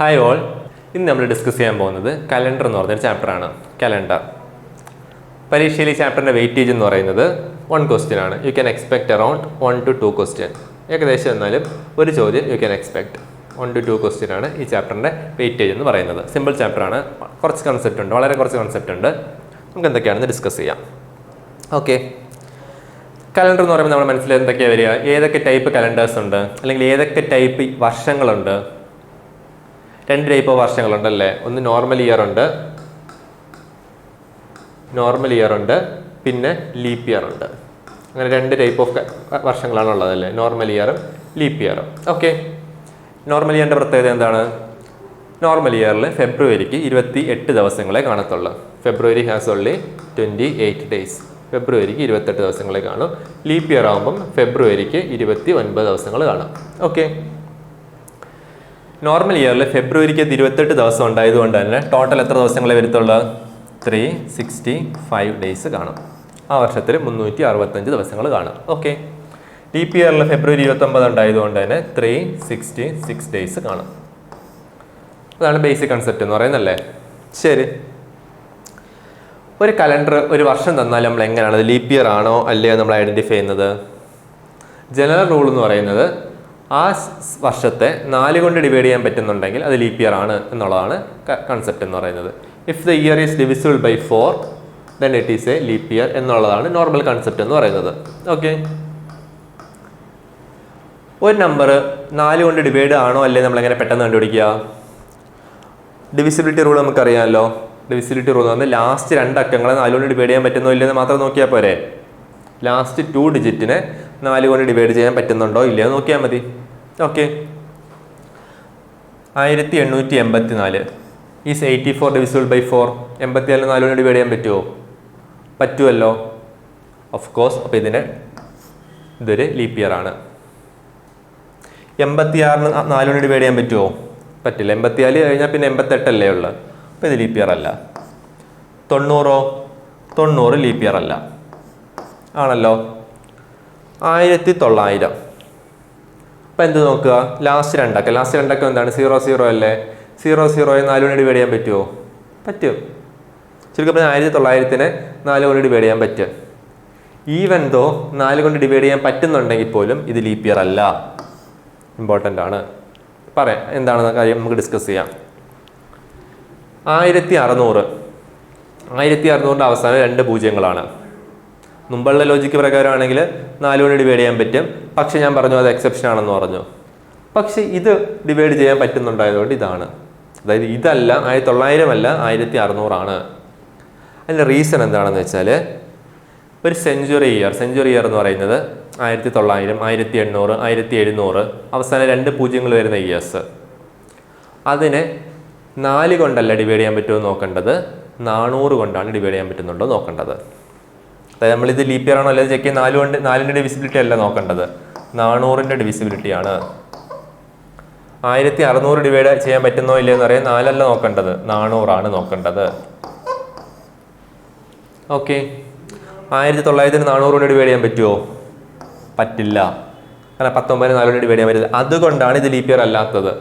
Hi all, ഇന്ന് നമ്മൾ discuss ചെയ്യാൻ പോകുന്നത് കലണ്ടർ എന്ന് പറഞ്ഞൊരു ചാപ്റ്ററാണ്. കലണ്ടർ പരീക്ഷയിൽ ഈ ചാപ്റ്ററിൻ്റെ വെയിറ്റേജ് എന്ന് പറയുന്നത് 1 ക്വസ്റ്റ്യൻ ആണ്. You can expect around 1 to 2 question. ഏകദേശം എന്നാലും ഒരു ചോദ്യം you can expect. 1 to 2 question ആണ് ഈ ചാപ്റ്ററിൻ്റെ വെയിറ്റേജ് എന്ന് പറയുന്നത്. സിമ്പിൾ ചാപ്റ്ററാണ്, കുറച്ച് കൺസെപ്റ്റ് ഉണ്ട്, വളരെ കുറച്ച് കൺസെപ്റ്റ് ഉണ്ട്. നമുക്ക് എന്തൊക്കെയാണെന്ന് ഡിസ്കസ് ചെയ്യാം. ഓക്കെ, കലണ്ടർ എന്ന് പറയുമ്പോൾ നമ്മുടെ മനസ്സിൽ എന്തൊക്കെയാണ് വരിക? ഏതൊക്കെ ടൈപ്പ് കലണ്ടേഴ്സ് ഉണ്ട്, അല്ലെങ്കിൽ ഏതൊക്കെ ടൈപ്പ് വർഷങ്ങളുണ്ട്? 2 ടൈപ്പ് വർഷങ്ങളുണ്ടല്ലേ. ഒന്ന് നോർമൽ ഇയർ ഉണ്ട്, പിന്നെ ലീപ്പ് ഇയർ ഉണ്ട്. അങ്ങനെ 2 ടൈപ്പ് ഓഫ് വർഷങ്ങളാണ് ഉള്ളതല്ലേ, നോർമൽ ഇയറും ലീപ്പ് ഇയറും. ഓക്കെ, നോർമൽ ഇയറിൻ്റെ പ്രത്യേകത എന്താണ്? നോർമൽ ഇയറിൽ ഫെബ്രുവരിക്ക് 28 ദിവസങ്ങളെ കാണത്തുള്ളൂ. ഫെബ്രുവരി ഹാസ് ഓൺലി 28 ഡേയ്സ്. ഫെബ്രുവരിക്ക് 28 ദിവസങ്ങളെ കാണും. ലീപ്പ് ഇയർ ആകുമ്പം ഫെബ്രുവരിക്ക് 29 ദിവസങ്ങൾ കാണും. ഓക്കെ, നോർമൽ ഇയറിൽ ഫെബ്രുവരിക്ക് 28 ദിവസം ഉണ്ടായതുകൊണ്ട് തന്നെ ടോട്ടൽ എത്ര ദിവസങ്ങളെ വരത്തുള്ളൂ? 365 ഡേയ്സ് കാണും. ആ വർഷത്തിൽ 365 ദിവസങ്ങൾ കാണും. ഓക്കെ, ലീപ്പ് ഇയറിൽ ഫെബ്രുവരി 29 ഉണ്ടായതുകൊണ്ട് തന്നെ 366 ഡേയ്സ് കാണും. അതാണ് ബേസിക് കൺസെപ്റ്റ് എന്ന് പറയുന്നല്ലേ. ശരി, ഒരു കലണ്ടർ ഒരു വർഷം തന്നാൽ നമ്മൾ എങ്ങനെയാണ്, അത് ലീപ്പ് ഇയർ ആണോ അല്ലയോ നമ്മൾ ഐഡൻറ്റിഫൈ ചെയ്യുന്നത്? ജനറൽ റൂൾ എന്ന് പറയുന്നത് ആ വർഷത്തെ 4 കൊണ്ട് ഡിവൈഡ് ചെയ്യാൻ പറ്റുന്നുണ്ടെങ്കിൽ അത് ലീപ്പ് ഇയർ ആണ് എന്നുള്ളതാണ് കൺസെപ്റ്റ് എന്ന് പറയുന്നത്. If the year is divisible by 4 then it is a leap year എന്നുള്ളതാണ് നോർമൽ കൺസെപ്റ്റ് എന്ന് പറയുന്നത്. ഓക്കെ, ഒരു നമ്പർ 4 കൊണ്ട് ഡിവൈഡ് ആണോ അല്ലേ നമ്മൾ എങ്ങനെ പെട്ടെന്ന് കണ്ടുപിടിക്കുക? ഡിവിസിബിലിറ്റി റൂൾ നമുക്കറിയാമല്ലോ. ഡിവിസിബിലിറ്റി റൂൾ എന്ന് പറഞ്ഞാൽ ലാസ്റ്റ് 2 അക്കങ്ങളെ 4 കൊണ്ട് ഡിവൈഡ് ചെയ്യാൻ പറ്റുന്നോ ഇല്ലെന്ന് മാത്രം നോക്കിയാൽ പോരെ. ലാസ്റ്റ് 2 ഡിജിറ്റിനെ 4 കൊണ്ട് ഡിവൈഡ് ചെയ്യാൻ പറ്റുന്നുണ്ടോ ഇല്ലയോ നോക്കിയാൽ മതി. Okay, 1884 is 84 divisible by 4. 84 4 കൊണ്ട് ഡിവൈഡ് ചെയ്യാൻ പറ്റുമോ? പറ്റുമല്ലോ, ഓഫ് കോഴ്സ്. അപ്പോൾ ഇതൊരു ലീപ്പ് ഇയർ ആണ്. 86 4 കൊണ്ട് ഡിവൈഡ് ചെയ്യാൻ പറ്റുമോ? പറ്റില്ല. 84 കഴിഞ്ഞാൽ പിന്നെ 88 അല്ലേ ഉള്ളു. അപ്പോൾ ഇത് ലീപ്പ് ഇയർ അല്ല. 90 ലീപ്പ് ഇയർ അല്ല ആണല്ലോ. 1900 അപ്പം എന്ത് നോക്കുക? ലാസ്റ്റ് 2 അക്കം. ലാസ്റ്റ് 2 അക്കം എന്താണ്? 00 അല്ലേ. 00 4 കൊണ്ട് ഡിവൈഡ് ചെയ്യാൻ പറ്റുമോ? പറ്റും. ശരിക്കും പറഞ്ഞാൽ 1900-നെ 4 കൊണ്ട് ഡിവൈഡ് ചെയ്യാൻ പറ്റും. ഈവൻ ദോ 4 കൊണ്ട് ഡിവൈഡ് ചെയ്യാൻ പറ്റുന്നുണ്ടെങ്കിൽ പോലും ഇത് ലീപ്പ് ഇയർ അല്ല. ഇമ്പോർട്ടൻ്റ് ആണ്. പറയാം എന്താണെന്ന കാര്യം നമുക്ക് ഡിസ്കസ് ചെയ്യാം. 1600 അവസാനം 2 പൂജ്യങ്ങളാണ്. മുമ്പുള്ള ലോജിക്ക് പ്രകാരമാണെങ്കിൽ 4 കൊണ്ട് ഡിവൈഡ് ചെയ്യാൻ പറ്റും. പക്ഷെ ഞാൻ പറഞ്ഞു അത് എക്സെപ്ഷൻ ആണെന്ന് പറഞ്ഞു. പക്ഷെ ഇത് ഡിവൈഡ് ചെയ്യാൻ പറ്റുന്നുണ്ടായതുകൊണ്ട് ഇതാണ്. അതായത് ഇതല്ല, 1900 അല്ല, 1600 ആണ്. അതിൻ്റെ റീസൺ എന്താണെന്ന് വെച്ചാൽ ഒരു സെഞ്ച്വറി ഇയർ എന്ന് പറയുന്നത് 1900, 1800, 1700 അവസാനം 2 പൂജ്യങ്ങൾ വരുന്ന ഇയേഴ്സ്. അതിനെ 4 കൊണ്ടല്ല ഡിവൈഡ് ചെയ്യാൻ പറ്റുമോ നോക്കേണ്ടത്, 400 കൊണ്ടാണ് ഡിവൈഡ് ചെയ്യാൻ പറ്റുന്നുണ്ടോ നോക്കേണ്ടത്. അതായത് നമ്മളിത് ലീപ്പ് ഇയർ ആണോ അല്ലെങ്കിൽ ചെക്ക് 4ൻ്റെ ഡിവിസിബിലിറ്റി അല്ല നോക്കേണ്ടത്, 400ൻ്റെ ഡിവിസിബിലിറ്റി ആണ്. 1600 ഡിവൈഡ് ചെയ്യാൻ പറ്റുന്നോ ഇല്ലയെന്ന് പറയാൻ 4 അല്ല നോക്കേണ്ടത്, 400 ആണ് നോക്കേണ്ടത്. ഓക്കെ, 1900 400 കൊണ്ട് ഡിവൈഡ് ചെയ്യാൻ പറ്റുമോ? പറ്റില്ല. കാരണം 19 4 കൊണ്ട് ഡിവൈഡ് ചെയ്യാൻ പറ്റില്ല. അതുകൊണ്ടാണ് ഇത് ലീപ്പ് ഇയർ അല്ലാത്തത്.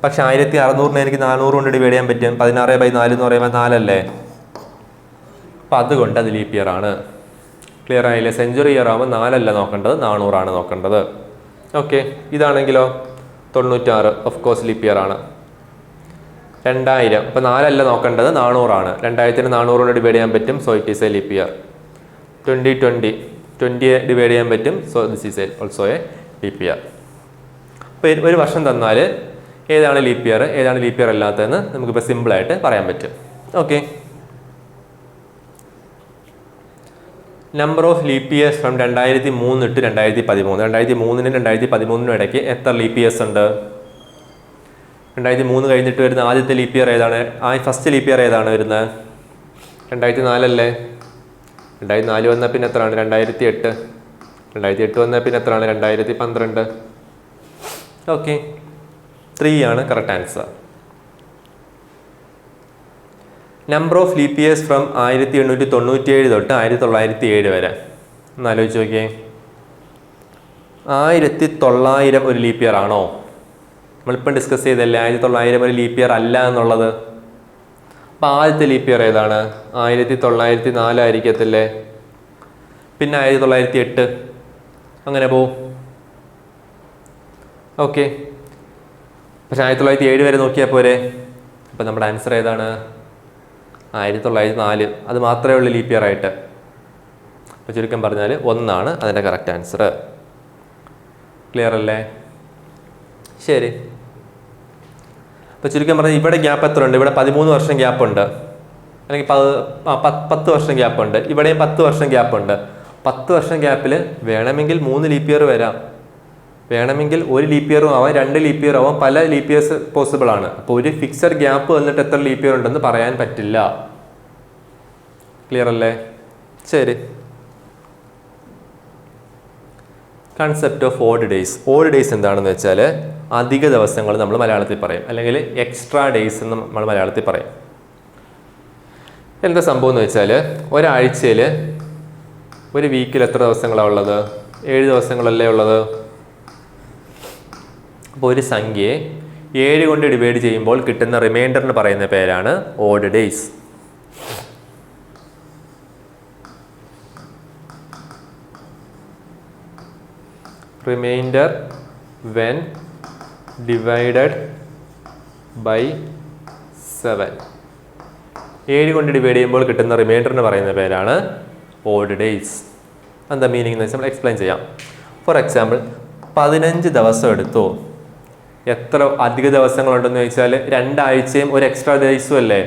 പക്ഷെ 1600 എനിക്ക് 400 കൊണ്ട് ഡിവൈഡ് ചെയ്യാൻ പറ്റും. 16/4 എന്ന് പറയുമ്പോൾ 4 അല്ലേ. അപ്പം അതുകൊണ്ട് അത് ലീപ്പ് ഇയർ ആണ്. ക്ലിയർ ആയില്ലേ? സെഞ്ച്വറി ഇയർ ആകുമ്പോൾ 4 അല്ല നോക്കേണ്ടത്, 400 ആണ് നോക്കേണ്ടത്. ഓക്കെ, ഇതാണെങ്കിലോ 96 ഓഫ് കോഴ്സ് ലീപ്പ് ഇയർ ആണ്. 2000 അപ്പോൾ 4 അല്ല നോക്കേണ്ടത്, 400 ആണ്. 2000-ന് 400 കൊണ്ട് ഡിവൈഡ് ചെയ്യാൻ പറ്റും, so it is a leap year. 2020 divide ചെയ്യാൻ പറ്റും, so this is also A leap year. അപ്പോൾ ഒരു വർഷം തന്നാൽ ഏതാണ് ലീപ്പ് ഇയർ ഏതാണ് ലീപ്പ് ഇയർ അല്ലാത്തതെന്ന് നമുക്കിപ്പോൾ സിമ്പിളായിട്ട് പറയാൻ പറ്റും. Okay, number of leap years from 2003 to 2013. 2003-നും 2013-നും ഇടയ്ക്ക് എത്ര ലീപ്പ് ഇയേഴ്സ് ഉണ്ട്? 2003 കഴിഞ്ഞിട്ട് വരുന്ന ആദ്യത്തെ ലീപ്പ് ഇയർ ഏതാണ്? ഫസ്റ്റ് ലീപ്പ് ഇയർ ഏതാണ് വരുന്നത്? 2004 അല്ലേ. 2004 വന്നാൽ പിന്നെ എത്രയാണ്? 2008. 2008 വന്നാൽ പിന്നെ എത്രയാണ്? 2012. ഓക്കെ, 3 ആണ് correct answer. Number of leap years from 1897 തൊട്ട് 1907 വരെ ഒന്ന് ആലോചിച്ച് നോക്കിയേ. 1900 ഒരു ലീപ്പ് ഇയർ ആണോ? നമ്മളിപ്പം ഡിസ്കസ് ചെയ്തല്ലേ 1900 ഒരു ലീപ്പ് ഇയർ അല്ല എന്നുള്ളത്. അപ്പോൾ ആദ്യത്തെ ലീപ്പ് ഇയർ ഏതാണ്? 1904 ആയിരിക്കത്തില്ലേ? പിന്നെ 1908 അങ്ങനെ പോവും. ഓക്കെ, പക്ഷെ 1907 വരെ നോക്കിയാൽ പോരെ. അപ്പം നമ്മുടെ ആൻസർ ഏതാണ്? 1904. അത് മാത്രമേ ഉള്ളൂ ലീപ്പ് ഇയർ ആയിട്ട്. അപ്പോൾ ചുരുക്കം പറഞ്ഞാൽ 1 അതിൻ്റെ കറക്റ്റ് ആൻസർ. ക്ലിയർ അല്ലേ? ശരി. അപ്പോൾ ചുരുക്കം പറഞ്ഞാൽ ഇവിടെ ഗ്യാപ്പ് എത്ര ഉണ്ട്? ഇവിടെ 13 വർഷം ഗ്യാപ്പ് ഉണ്ട്, അല്ലെങ്കിൽ 10 വർഷം ഗ്യാപ്പ് ഉണ്ട്. ഇവിടെയും 10 വർഷം ഗ്യാപ്പ് ഉണ്ട്. 10 വർഷം ഗ്യാപ്പിൽ വേണമെങ്കിൽ 3 ലീപ്പ് ഇയർ വരാം, വേണമെങ്കിൽ 1 ലീപ്പ് ഇയറും ആവാം, 2 ലീപ്പ് ഇയർ ആവാം. പല ലീപ്പ് ഇയേഴ്സ് പോസിബിൾ ആണ്. അപ്പോൾ ഒരു ഫിക്സഡ് ഗ്യാപ്പ് വന്നിട്ട് എത്ര ലീപ്പ് ഇയർ ഉണ്ടെന്ന് പറയാൻ പറ്റില്ല. ക്ലിയർ അല്ലേ? ശരി. Concept of odd days. Odd days എന്താണെന്ന് വെച്ചാൽ അധിക ദിവസങ്ങൾ നമ്മൾ മലയാളത്തിൽ പറയും, അല്ലെങ്കിൽ എക്സ്ട്രാ ഡേയ്സ് എന്ന് നമ്മൾ മലയാളത്തിൽ പറയും. എന്താ സംഭവം എന്ന് വെച്ചാൽ ഒരാഴ്ചയിൽ ഒരു വീക്കിൽ എത്ര ദിവസങ്ങളാണ് ഉള്ളത്? 7 ദിവസങ്ങളല്ലേ ഉള്ളത്. അപ്പോൾ ഒരു സംഖ്യയെ 7 കൊണ്ട് ഡിവൈഡ് ചെയ്യുമ്പോൾ കിട്ടുന്ന റിമൈൻഡറിന് പറയുന്ന പേരാണ് odd days. Remainder when divided by 7. 7 കൊണ്ട് ഡിവൈഡ് ചെയ്യുമ്പോൾ കിട്ടുന്ന റിമൈൻഡറിന് പറയുന്ന പേരാണ് ഓഡ് ഡേയ്സ്. എന്താ മീനിങ് എന്ന് വെച്ചാൽ നമ്മൾ എക്സ്പ്ലെയിൻ ചെയ്യാം. ഫോർ എക്സാമ്പിൾ, 15 ദിവസം എടുത്തു. എത്ര അധിക ദിവസങ്ങളുണ്ടെന്ന് ചോദിച്ചാൽ 2 ആഴ്ചയും ഒരു എക്സ്ട്രാ ഡേയ്സും അല്ലേ.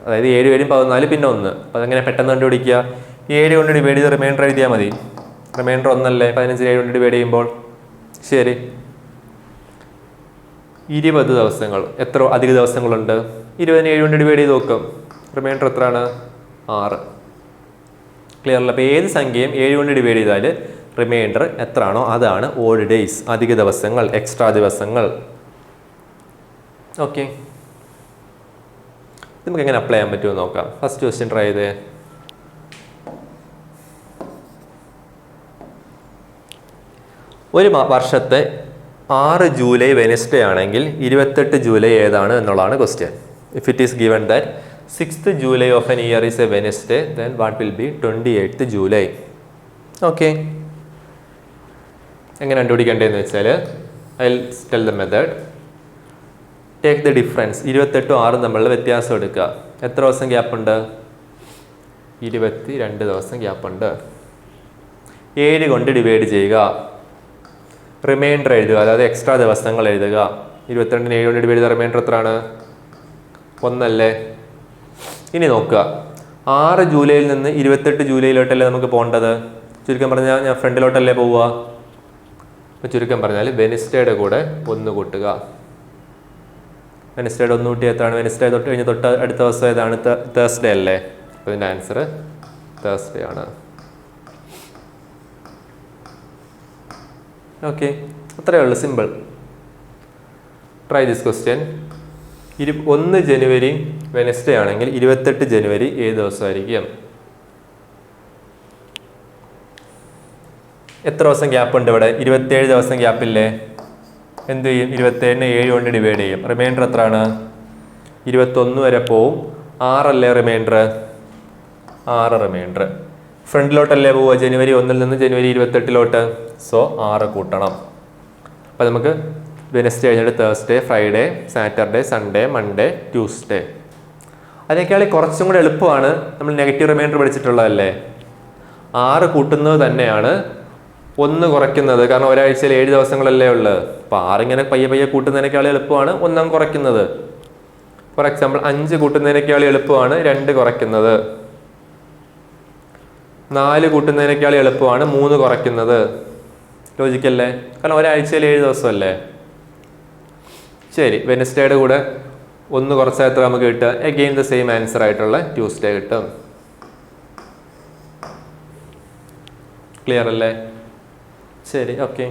അതായത് 7 7 14 പിന്നെ 1. അപ്പോൾ അതെങ്ങനെ പെട്ടെന്ന് കണ്ടുപിടിക്കുക? 7 കൊണ്ട് ഡിവൈഡ് ചെയ്ത് റിമൈൻഡർ എഴുതിയാൽ മതി. റിമൈൻഡർ 1 അല്ലേ? 15 7 കൊണ്ട് ഡിവൈഡ് ചെയ്യുമ്പോൾ. ശരി. 20 ദിവസങ്ങൾ. എത്ര അധിക ദിവസങ്ങളുണ്ട്? 20 7 കൊണ്ട് ഡിവൈഡ് ചെയ്ത് നോക്കും. റിമൈൻഡർ എത്രയാണ്? 6. ക്ലിയർ അല്ല? അപ്പോൾ ഏത് സംഖ്യയും 7 കൊണ്ട് ഡിവൈഡ് ചെയ്താൽ റിമൈൻഡർ എത്രയാണോ അതാണ് ഓഡ് ഡേയ്സ്, അധിക ദിവസങ്ങൾ, എക്സ്ട്രാ ദിവസങ്ങൾ. ഓക്കെ, നമുക്ക് എങ്ങനെ അപ്ലൈ ചെയ്യാൻ പറ്റുമോ നോക്കാം. ഫസ്റ്റ് ക്വസ്റ്റ്യൻ ട്രൈ ചെയ്തേ. ഒരു വർഷത്തെ 6 ജൂലൈ വെനസ്ഡേ ആണെങ്കിൽ 28 ജൂലൈ ഏതാണ് എന്നുള്ളതാണ് question. If it is given that 6th July of an year is a Wednesday, then what will be 28th July? Okay, എങ്ങനെ കണ്ടുപിടിക്കേണ്ടതെന്ന് വെച്ചാൽ I will tell the method. Take the difference. 28ഉം 6ഉം തമ്മിലുള്ള വ്യത്യാസം എടുക്കുക. എത്ര ദിവസം ഗ്യാപ്പുണ്ട്? 22 ദിവസം ഗ്യാപ്പുണ്ട്. 7 കൊണ്ട് ഡിവൈഡ് ചെയ്യുക. റിമൈൻഡർ എഴുതുക, അതായത് എക്സ്ട്രാ ദിവസങ്ങൾ എഴുതുക. 22 7 കൊണ്ട് ഡിവൈഡ് ചെയ്ത റിമൈൻഡർ എത്രയാണ്? 1 അല്ലേ? ഇനി നോക്കുക, 6 ജൂലൈയിൽ നിന്ന് 28 ജൂലൈയിലോട്ടല്ലേ നമുക്ക് പോകേണ്ടത്. ചുരുക്കം പറഞ്ഞാൽ ഞാൻ ഫ്രണ്ടിലോട്ടല്ലേ പോവുക. അപ്പോൾ ചുരുക്കം പറഞ്ഞാൽ വെനസ്ഡേയുടെ കൂടെ 1 കൂട്ടുക. വെനസ്ഡേയുടെ 1 കൂട്ടി എത്രയാണ്? വെനസ്ഡേ തൊട്ട് കഴിഞ്ഞ് തൊട്ട് അടുത്ത ദിവസം ഏതാണ്? തേഴ്സ്ഡേ അല്ലേ? അപ്പോൾ ഇതിൻ്റെ ആൻസർ തേഴ്സ്ഡേ ആണ്. ഓക്കെ, അത്രയേ ഉള്ളൂ, simple. Try this question. 1 January Wednesday ആണെങ്കിൽ 28 ജനുവരി ഏത് ദിവസമായിരിക്കും? എത്ര ദിവസം ഗ്യാപ്പ് ഉണ്ട് ഇവിടെ? 27 ദിവസം ഗ്യാപ്പില്ലേ? എന്ത് ചെയ്യും? 27നെ 7 കൊണ്ട് ഡിവൈഡ് ചെയ്യും. റിമൈൻഡർ എത്രയാണ്? 21 വരെ പോവും. 6 അല്ലേ റിമൈൻഡർ? 6 റിമൈൻഡർ. ഫ്രണ്ടിലോട്ടല്ലേ പോവുക? ജനുവരി 1 നിന്ന് ജനുവരി 28 സോ 6 കൂട്ടണം. അപ്പോൾ നമുക്ക് വെനസ്ഡേ കഴിഞ്ഞിട്ട് Thursday, Friday, Saturday, Sunday, Monday, Tuesday. അതിനേക്കാൾ കുറച്ചും കൂടെ എളുപ്പമാണ്. നമ്മൾ നെഗറ്റീവ് റിമൈൻഡർ പഠിച്ചിട്ടുള്ളതല്ലേ. 6 കൂട്ടുന്നത് തന്നെയാണ് 1 കുറയ്ക്കുന്നത്. കാരണം ഒരാഴ്ചയിൽ 7 ദിവസങ്ങളല്ലേ ഉള്ളത്. അപ്പോൾ 6 ഇങ്ങനെ പയ്യെ പയ്യെ കൂട്ടുന്നതിനേക്കാൾ എളുപ്പമാണ് 1 കുറയ്ക്കുന്നത്. ഫോർ എക്സാമ്പിൾ 5 കൂട്ടുന്നതിനേക്കാൾ എളുപ്പമാണ് 2 കുറയ്ക്കുന്നത്. 4 കൂട്ടുന്നതിനേക്കാൾ എളുപ്പമാണ് 3 കുറയ്ക്കുന്നത്. ലോജിക്കല്ലേ? കാരണം ഒരാഴ്ചയിൽ 7 ദിവസമല്ലേ. ശരി, വെനസ്ഡേയുടെ കൂടെ 1 കുറച്ചാൽ എത്ര നമുക്ക് കിട്ടുക? അഗെയിൻ ദ സെയിം ആൻസർ ആയിട്ടുള്ള ട്യൂസ്ഡേ കിട്ടും. ക്ലിയർ അല്ലേ? ശരി, okay.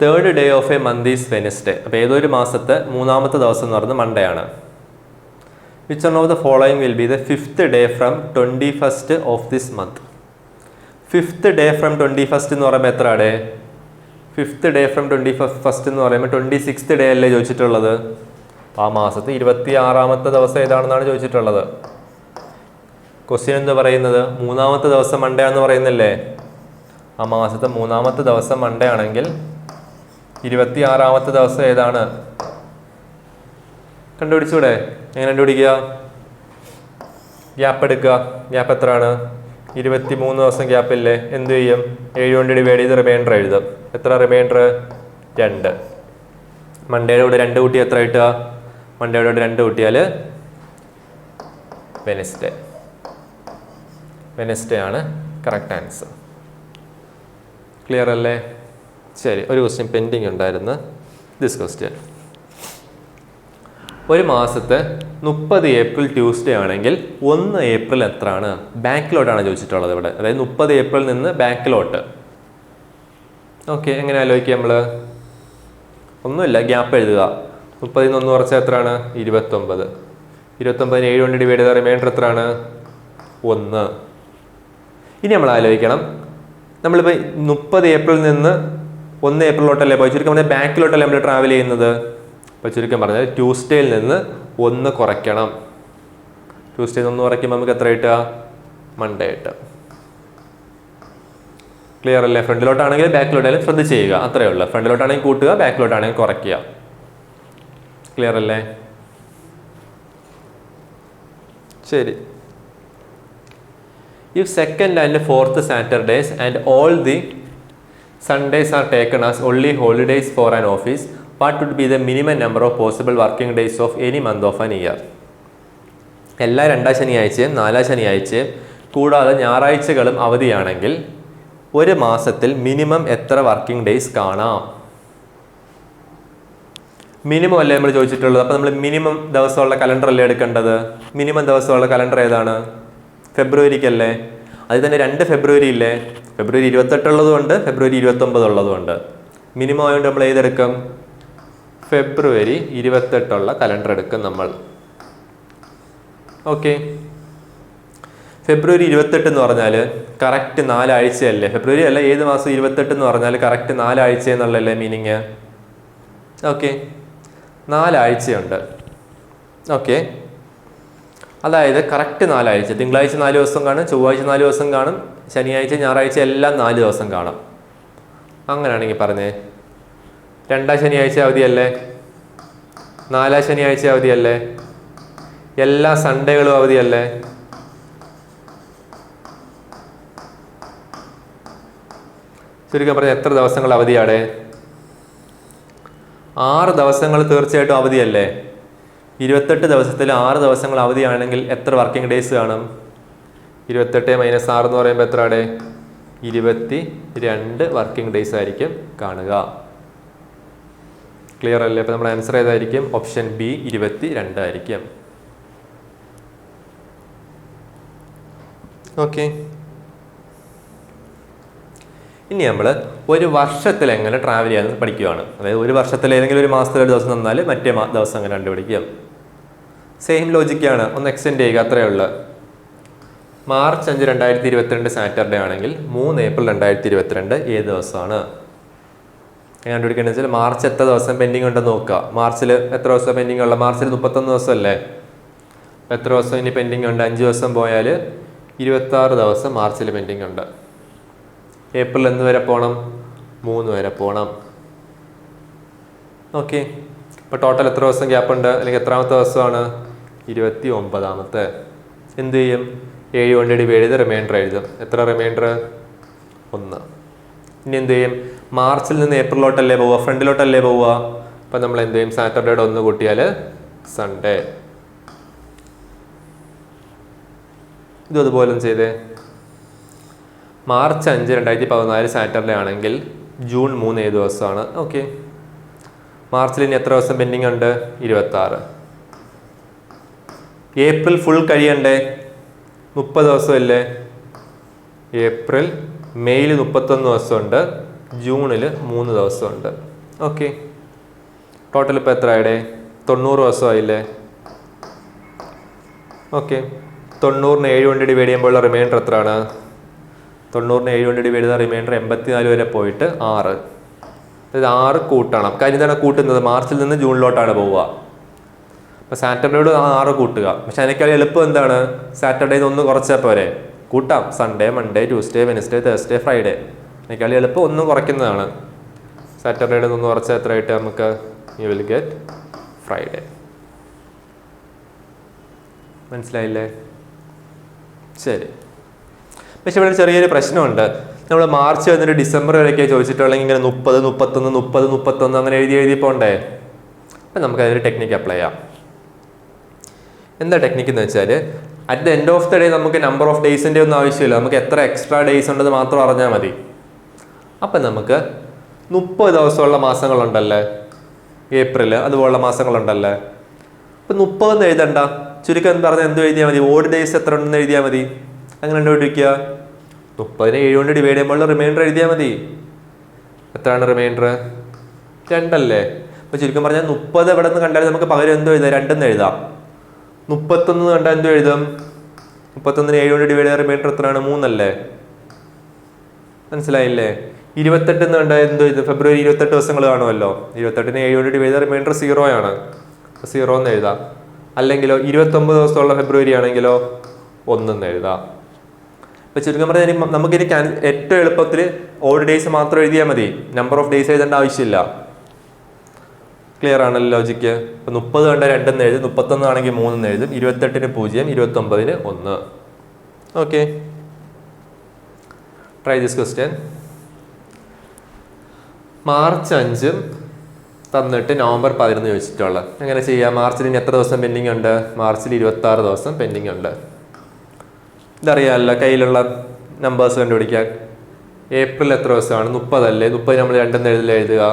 3rd day of a month is Wednesday. അപ്പോൾ ഏതൊരു മാസത്തെ 3ാമത്തെ ദിവസം എന്ന് പറയുന്നത് മൺഡേ ആണ്. Which one of the following will be the 5th day from 21st of this month? 5th day from 21st എന്ന് പറയുമ്പോൾ എത്ര day? 5th day from 21st എന്ന് പറയുമ്പോൾ 26th ഡേ അല്ലേ ചോദിച്ചിട്ടുള്ളത്? ആ മാസത്തിൽ 26ാമത്തെ ദിവസം ഏതാണെന്നാണ് ചോദിച്ചിട്ടുള്ളത്. ക്വസ്റ്റ്യൻ എന്ന് പറയുന്നത് 3ാമത്തെ ദിവസം മൺഡേ എന്ന് പറയുന്നില്ലേ? ആ മാസത്തെ 3ാമത്തെ ദിവസം മൺഡേ ആണെങ്കിൽ 26ാമത്തെ ദിവസം ഏതാണ്? കണ്ടുപിടിച്ചൂടെ? എങ്ങനെ കണ്ടുപിടിക്കുക? ഗ്യാപ്പ് എടുക്കുക. ഗ്യാപ്പ് എത്രയാണ്? 23 ദിവസം ഗ്യാപ്പില്ലേ? എന്ത് ചെയ്യും? 7 കൊണ്ട് ഡിവൈഡ് ചെയ്ത് റിമൈൻഡർ എഴുതും. എത്ര റിമൈൻഡർ? 2. മൺഡേയുടെ കൂടെ 2 കൂട്ടി എത്ര കിട്ടുക? മൺഡേയുടെ കൂടെ 2 കൂട്ടിയാൽ വെനസ്ഡേ. വെനസ്ഡേ ആണ് കറക്റ്റ് ആൻസർ. ക്ലിയർ അല്ലേ? ശരി, ഒരു ക്വസ്റ്റ്യൻ പെൻഡിങ് ഉണ്ടായിരുന്നു. ദിസ് ക്വസ്റ്റ്യൻ, ഒരു മാസത്തെ 30 ഏപ്രിൽ ട്യൂസ്ഡേ ആണെങ്കിൽ 1 ഏപ്രിൽ എത്രയാണ്? ബാക്കിലോട്ടാണ് ചോദിച്ചിട്ടുള്ളത് ഇവിടെ. അതായത് 30 ഏപ്രിൽ നിന്ന് ബാക്കിലോട്ട്. ഓക്കെ, എങ്ങനെ ആലോചിക്കുക നമ്മൾ? ഒന്നുമില്ല, ഗ്യാപ്പ് എഴുതുക. 30 നിന്ന് 1 കുറച്ചാൽ എത്രയാണ്? 29. 29 7 കൊണ്ട് ഡിവൈഡ് ചെയ്ത റിമൈൻഡർ എത്രയാണ്? 1. ഇനി നമ്മൾ ആലോചിക്കണം, നമ്മളിപ്പോൾ 30 ഏപ്രിൽ നിന്ന് 1 ഏപ്രിലോട്ടല്ലേ പോയി, ചുരുക്കം പറഞ്ഞാൽ ബാക്കിലോട്ടല്ലേ നമ്മൾ ട്രാവൽ ചെയ്യുന്നത്. അപ്പോൾ ചുരുക്കം പറഞ്ഞാൽ ട്യൂസ്ഡേയിൽ നിന്ന് 1 കുറയ്ക്കണം. ട്യൂസ്ഡേയിൽ നിന്ന് 1 കുറയ്ക്കുമ്പോൾ നമുക്ക് എത്ര കിട്ടുക? മൺഡേ കിട്ടും. ക്ലിയർ അല്ലേ? ഫ്രണ്ടിലോട്ടാണെങ്കിൽ ബാക്കിലോട്ടായാലും ശ്രദ്ധിച്ച് ചെയ്യുക, അത്രയേ ഉള്ളൂ. ഫ്രണ്ടിലോട്ടാണെങ്കിൽ കൂട്ടുക, ബാക്കിലോട്ടാണെങ്കിൽ കുറയ്ക്കുക. ക്ലിയർ അല്ലേ? ശരി. If 2nd and 4th Saturdays and all the Sundays are taken as only holidays for an office, what would be the minimum number of possible working days of any month of an year? എല്ലാ 2ാം ശനിയാഴ്ചയും 4ാം ശനിയാഴ്ചയും കൂടാതെ ഞായറാഴ്ചകളും അവധിയാണെങ്കിൽ ഒരു മാസത്തിൽ minimum എത്ര working days കാണാം? Minimum അല്ലേ നമ്മൾ ചോദിച്ചിട്ടുള്ളത്. അപ്പോൾ നമ്മൾ മിനിമം ദിവസമുള്ള കലണ്ടർ അല്ലേ എടുക്കേണ്ടത്? മിനിമം ദിവസമുള്ള കലണ്ടർ ഏതാണ്? ഫെബ്രുവരിക്കല്ലേ? അതിൽ തന്നെ 2 ഫെബ്രുവരി ഇല്ലേ? ഫെബ്രുവരി 28 ഉള്ളതുകൊണ്ട് ഫെബ്രുവരി 29 ഉള്ളതുകൊണ്ട് മിനിമം ആയതുകൊണ്ട് നമ്മൾ ഏതെടുക്കും? ഫെബ്രുവരി 28 ഉള്ള കലണ്ടർ എടുക്കും നമ്മൾ. ഓക്കെ, ഫെബ്രുവരി 28 എന്ന് പറഞ്ഞാൽ കറക്റ്റ് 4 ആഴ്ചയല്ലേ? ഫെബ്രുവരി അല്ല, ഏത് മാസം 28 എന്ന് പറഞ്ഞാൽ കറക്റ്റ് 4 ആഴ്ച എന്നുള്ളല്ലേ മീനിങ്? ഓക്കെ, 4 ആഴ്ചയുണ്ട്. ഓക്കെ, അതായത് കറക്റ്റ് 4 ആഴ്ച. തിങ്കളാഴ്ച 4 ദിവസം കാണും, ചൊവ്വാഴ്ച 4 ദിവസം കാണും, ശനിയാഴ്ച ഞായറാഴ്ച എല്ലാം 4 ദിവസം കാണും. അങ്ങനെയാണെങ്കിൽ പറഞ്ഞേ, 2ാം ശനിയാഴ്ച അവധിയല്ലേ? 4ാം ശനിയാഴ്ച അവധിയല്ലേ? എല്ലാ സൺഡേകളും അവധിയല്ലേ? ചുരുക്കം പറഞ്ഞാൽ എത്ര ദിവസങ്ങൾ അവധിയാണ്? 6 ദിവസങ്ങൾ തീർച്ചയായിട്ടും അവധിയല്ലേ? 28 ദിവസത്തിൽ 6 ദിവസങ്ങൾ അവധിയാണെങ്കിൽ എത്ര വർക്കിംഗ് ഡേയ്സ് കാണും? 28 - 6 എന്ന് പറയുമ്പോൾ എത്ര ഡേ? 22 വർക്കിംഗ് ഡേയ്സ് ആയിരിക്കും കാണുക. ക്ലിയർ അല്ലേ? അപ്പോൾ നമ്മുടെ ആൻസർ ഏതായിരിക്കും? ഓപ്ഷൻ ബി 22 ആയിരിക്കും. ഓക്കെ, ഇനി നമ്മൾ ഒരു വർഷത്തിൽ എങ്ങനെ ട്രാവൽ ചെയ്യാമെന്ന് പഠിക്കുകയാണ്. അതായത് ഒരു വർഷത്തിൽ ഏതെങ്കിലും ഒരു മാസത്തിൽ ഒരു ദിവസം തന്നാൽ മറ്റേ ദിവസം അങ്ങനെ കണ്ടുപിടിക്കും. സെയിം ലോജിക്കാണ്, ഒന്ന് എക്സ്റ്റെൻഡ് ചെയ്യുക, അത്രയേ ഉള്ളൂ. മാർച്ച് 5, 2022 സാറ്റർഡേ ആണെങ്കിൽ 3 ഏപ്രിൽ 2022 ഏത് ദിവസമാണ്? ഞാൻ കണ്ടുപിടിക്കേണ്ടത് വെച്ചാൽ മാർച്ച് എത്ര ദിവസം പെൻഡിങ് ഉണ്ടെന്ന് നോക്കുക. മാർച്ചിൽ എത്ര ദിവസം പെൻഡിങ് ഉള്ള? മാർച്ചിൽ 31 ദിവസം അല്ലേ? എത്ര ദിവസം ഇനി പെൻഡിങ് ഉണ്ട്? 5 ദിവസം പോയാൽ 26 ദിവസം മാർച്ചിൽ പെൻഡിങ് ഉണ്ട്. ഏപ്രിൽ എന്ന് വരെ പോകണം? 3 വരെ പോകണം. ഓക്കെ, ഇപ്പോൾ ടോട്ടൽ എത്ര ദിവസം ഗ്യാപ്പ് ഉണ്ട്? അല്ലെങ്കിൽ എത്രാമത്തെ ദിവസമാണ്? 29ാമത്തെ. എന്ത് ചെയ്യും? 7 കൊണ്ട് ഡിവൈഡ് ചെയ്ത് റിമൈൻഡർ എഴുതും. എത്ര റിമൈൻഡർ? 1. ഇനി എന്ത് ചെയ്യും? മാർച്ചിൽ നിന്ന് ഏപ്രിലോട്ടല്ലേ പോവുക? ഫ്രണ്ടിലോട്ടല്ലേ പോവുക? അപ്പം നമ്മൾ എന്ത് ചെയ്യും? സാറ്റർഡേയുടെ 1 കൂട്ടിയാൽ സൺഡേ. ഇതും അതുപോലെ ചെയ്തേ. മാർച്ച് 5, 2014 സാറ്റർഡേ ആണെങ്കിൽ ജൂൺ 3 ഏത് ദിവസമാണ്? ഓക്കെ, മാർച്ചിൽ ഇനി എത്ര ദിവസം പെൻഡിങ് ഉണ്ട്? 26. April full കഴിയണ്ടേ? 30 ദിവസമല്ലേ? ഏപ്രിൽ മെയ്യിൽ 31 ദിവസമുണ്ട്, ജൂണിൽ 3 ദിവസമുണ്ട്. ഓക്കെ, ടോട്ടൽ ഇപ്പോൾ എത്ര ആയിടെ? 90 ദിവസമായില്ലേ? ഓക്കെ, 90നെ 7 കൊണ്ട് ഡിവൈഡ് ചെയ്യുമ്പോൾ റിമൈൻഡർ എത്രയാണ്? 90-നെ 7 കൊണ്ട് ഡിവൈഡ് ചെയ്ത റിമൈൻഡർ 84 വരെ പോയിട്ട് 6. അതായത് 6 കൂട്ടണം. കാര്യം എന്താണ് കൂട്ടുന്നത്? മാർച്ചിൽ നിന്ന് ജൂണിലോട്ടാണ് പോവുക. അപ്പോൾ സാറ്റർഡേയോട് 6 കൂട്ടുക. പക്ഷെ അതിനേക്കാൾ എളുപ്പം എന്താണ്? സാറ്റർഡേയിൽ ഒന്ന് കുറച്ചാൽ പോരെ? കൂട്ടാം. Sunday, Monday, Tuesday, Wednesday, Thursday, Friday. അതിനേക്കാൾ എളുപ്പം ഒന്നും കുറയ്ക്കുന്നതാണ്. സാറ്റർഡേയുടെ ഒന്ന് കുറച്ചാൽ എത്ര ആയിട്ട് നമുക്ക്? You will get Friday. മനസ്സിലായില്ലേ? ശരി. പക്ഷെ ഇവിടെ ചെറിയൊരു പ്രശ്നമുണ്ട്. നമ്മൾ മാർച്ച് വന്നിട്ട് ഡിസംബർ വരെയൊക്കെ ചോദിച്ചിട്ടുള്ളെങ്കിൽ ഇങ്ങനെ 30, 31, 30, 31 അങ്ങനെ എഴുതി പോണ്ടേ? അപ്പം നമുക്ക് അതിന് ടെക്നിക്ക് അപ്ലൈ ചെയ്യാം. എന്താ ടെക്നിക്ക് എന്ന് വെച്ചാൽ, at the end of the day നമുക്ക് നമ്പർ ഓഫ് ഡേയ്സിൻ്റെ ഒന്നും ആവശ്യമില്ല. നമുക്ക് എത്ര എക്സ്ട്രാ ഡേയ്സ് ഉണ്ടെന്ന് മാത്രം അറിഞ്ഞാൽ മതി. അപ്പം നമുക്ക് 30 ദിവസമുള്ള മാസങ്ങളുണ്ടല്ലേ, ഏപ്രിൽ അതുപോലുള്ള മാസങ്ങളുണ്ടല്ലേ. അപ്പം 30 എഴുതണ്ട, ചുരുക്കം പറഞ്ഞാൽ എന്ത് എഴുതിയാൽ മതി? ഓഡ് ഡേയ്സ് എത്ര ഉണ്ടെന്ന് എഴുതിയാൽ മതി. അങ്ങനെ കണ്ടുപിടിക്കുക. 30-നെ 7 കൊണ്ട് ഡിവൈഡ് ചെയ്യുമ്പോൾ റിമൈൻഡർ എഴുതിയാൽ മതി. എത്രയാണ് റിമൈൻഡർ? 2 അല്ലേ? അപ്പോൾ ചുരുക്കം പറഞ്ഞാൽ 30 എവിടെ നിന്ന് കണ്ടാൽ നമുക്ക് പകരം എന്തോ എഴുതാം? 2 എഴുതാം. 31 കണ്ടാൽ എന്തോ എഴുതും? 31-നെ 7 കൊണ്ട് ഡിവൈഡ് ചെയ്ത റിമൈൻഡർ എത്രയാണ്? 3 അല്ലേ? മനസ്സിലായില്ലേ? 28 എന്ന് കണ്ടാൽ എന്തോ എഴുതും? ഫെബ്രുവരി 28 ദിവസങ്ങൾ കാണുമല്ലോ. 28-നെ 7 കൊണ്ട് ഡിവൈഡ് ചെയ്ത റിമൈൻഡർ 0 ആണ്. 0 എന്ന് എഴുതാം. അല്ലെങ്കിലോ 29 ദിവസമുള്ള ഫെബ്രുവരി ആണെങ്കിലോ 1 എന്ന് എഴുതാം. അപ്പോൾ ചുരുക്കം പറഞ്ഞാൽ നമുക്കിനി ഏറ്റവും എളുപ്പത്തിൽ ഓഡ് ഡേയ്സ് മാത്രം എഴുതിയാൽ മതി. നമ്പർ ഓഫ് ഡേയ്സ് എഴുതേണ്ട ആവശ്യമില്ല. ക്ലിയർ ആണല്ലോ ലോജിക്ക്? അപ്പോൾ 30 കണ്ട 2 എന്ന് എഴുതും, 31 ആണെങ്കിൽ 3 എന്ന് എഴുതും, 28-ന് 0, 29-ന് 1. Okay, try this question. March 5 തന്നിട്ട് നവംബർ 11 ചോദിച്ചിട്ടുള്ളത്. എങ്ങനെ ചെയ്യാം? മാർച്ചിൽ ഇനി എത്ര ദിവസം പെൻഡിങ് ഉണ്ട്? മാർച്ചിൽ 26 ദിവസം പെൻഡിങ് ഉണ്ട്. ഇതറിയാമല്ലോ, കയ്യിലുള്ള നമ്പേഴ്സ് കണ്ടുപിടിക്കാൻ. ഏപ്രിൽ എത്ര ദിവസമാണ്? 30 അല്ലേ? 30 നമ്മൾ 2 എഴുതുക.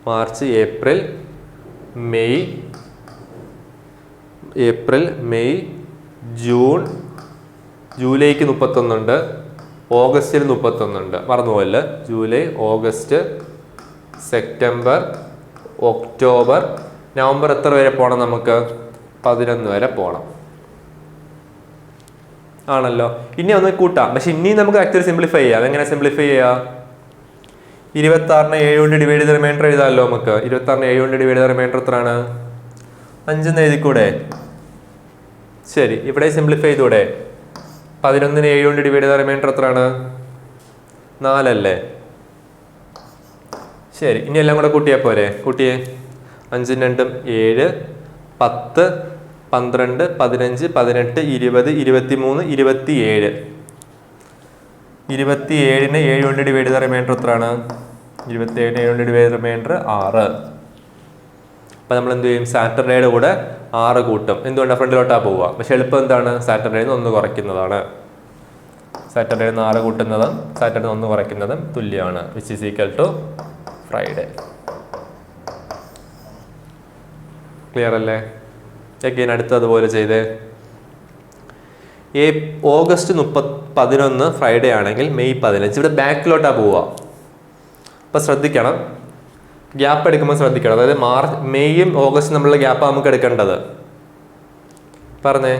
മാർച്ച്, ഏപ്രിൽ, മെയ്, ജൂൺ, ജൂലൈക്ക് 31 ഉണ്ട്, ഓഗസ്റ്റിൽ 31 ഉണ്ട്. മറന്നുപോയല്ലേ? July, August, September, October, November എത്ര വരെ പോകണം നമുക്ക്? 11 വരെ പോകണം ആണല്ലോ. ഇനി ഒന്ന് കൂട്ടാം. പക്ഷെ ഇനി നമുക്ക് ആക്ച്വലി സിംപ്ലിഫൈ ചെയ്യാം. എങ്ങനെ സിംപ്ലിഫൈ ചെയ്യാം? 26-നെ 7 കൊണ്ട് ഡിവൈഡ് ചെയ്ത റിമൈൻഡർ എഴുതാമല്ലോ നമുക്ക്. 26-നെ 7 കൊണ്ട് ഡിവൈഡ് ചെയ്ത റിമൈൻഡർ എത്രയാണ്? 5 എന്ന് എഴുതിക്കൂടെ? ശരി, ഇവിടെ സിംപ്ലിഫൈ ചെയ്തൂടെ? 11-നെ 7 കൊണ്ട് ഡിവൈഡ് ചെയ്ത റിമൈൻഡർ എത്രയാണ്? 4 അല്ലേ? ശരി, ഇനി എല്ലാം കൂടെ കൂട്ടിയാൽ പോരെ? കൂട്ടിയേ. 5 2 7, 10, 12, 15, 18, 20, 23, 27. 27-നെ 7 കൊണ്ട് ഡിവൈഡ് ചെയ്ത റിമൈൻഡർ എത്രയാണ്? 27-നെ 7 കൊണ്ട് ഡിവൈഡ് ചെയ്ത റിമൈൻഡർ 6. അപ്പം നമ്മൾ എന്ത് ചെയ്യും? സാറ്റർഡേയുടെ കൂടെ 6 കൂട്ടും. എന്തുകൊണ്ടാണ്? ഫ്രണ്ടിലോട്ടാ പോവുക. പക്ഷെ എളുപ്പം എന്താണ്? സാറ്റർഡേയിൽ നിന്ന് 1 കുറയ്ക്കുന്നതാണ്. സാറ്റർഡേയിൽ നിന്ന് 6 കൂട്ടുന്നതും സാറ്റർഡേ 1 കുറയ്ക്കുന്നതും തുല്യമാണ്. Which is equal to Friday. Clear അല്ലേ? again അടുത്തതുപോലെ ചെയ്തേ. ഓഗസ്റ്റ് 11 ഫ്രൈഡേ ആണെങ്കിൽ മെയ് 15 ഇവിടെ ബാക്കിലോട്ടാണ് പോവുക. അപ്പം ശ്രദ്ധിക്കണം, ഗ്യാപ്പ് എടുക്കുമ്പോൾ ശ്രദ്ധിക്കണം. അതായത് മെയ്യും ഓഗസ്റ്റും നമ്മളുടെ ഗ്യാപ്പാണ് നമുക്ക് എടുക്കേണ്ടത്. പറഞ്ഞേ,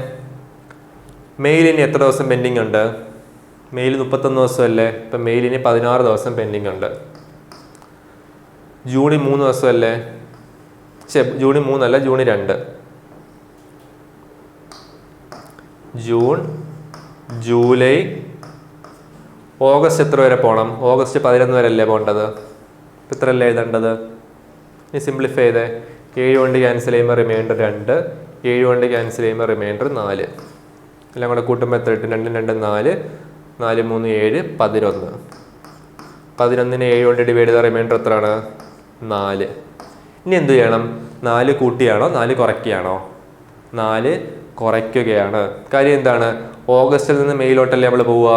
മെയ്യിൽ ഇനി എത്ര ദിവസം പെൻഡിങ് ഉണ്ട്? മെയ്യിൽ 31 ദിവസമല്ലേ? ഇപ്പം മെയ്യിൽ ഇനി 16 ദിവസം പെൻഡിങ് ഉണ്ട്. ജൂണിൽ 3 ദിവസമല്ലേ? ജൂണിൽ 3 അല്ല, ജൂണിൽ 2. ജൂൺ, ജൂലൈ, ഓഗസ്റ്റ് എത്ര വരെ പോകണം? ഓഗസ്റ്റ് 11 വരെ അല്ലേ പോകേണ്ടത്? ഇത്ര അല്ലേ എഴുതേണ്ടത്? ഇനി സിംപ്ലിഫൈ ചെയ്തേ. 7 കൊണ്ട് ക്യാൻസൽ ചെയ്യുമ്പോൾ റിമൈൻഡർ 2, 7 കൊണ്ട് ക്യാൻസൽ ചെയ്യുമ്പോൾ റിമൈൻഡർ 4. എല്ലാം കൂടെ കൂട്ടുമ്പോൾ എത്ര കിട്ടും? 2 2 4, 4 3 7, 11. 11-നെ 7 കൊണ്ട് ഡിവൈഡ് ചെയ്ത റിമൈൻഡർ എത്രയാണ്? 4. ഇനി എന്ത് ചെയ്യണം? 4 കൂട്ടിയാണോ 4 കുറയ്ക്കുകയാണോ? 4 കുറയ്ക്കുകയാണ്. കാര്യം എന്താണ്? ഓഗസ്റ്റിൽ നിന്ന് മെയ്യിലോട്ടല്ലേ നമ്മൾ പോവുക.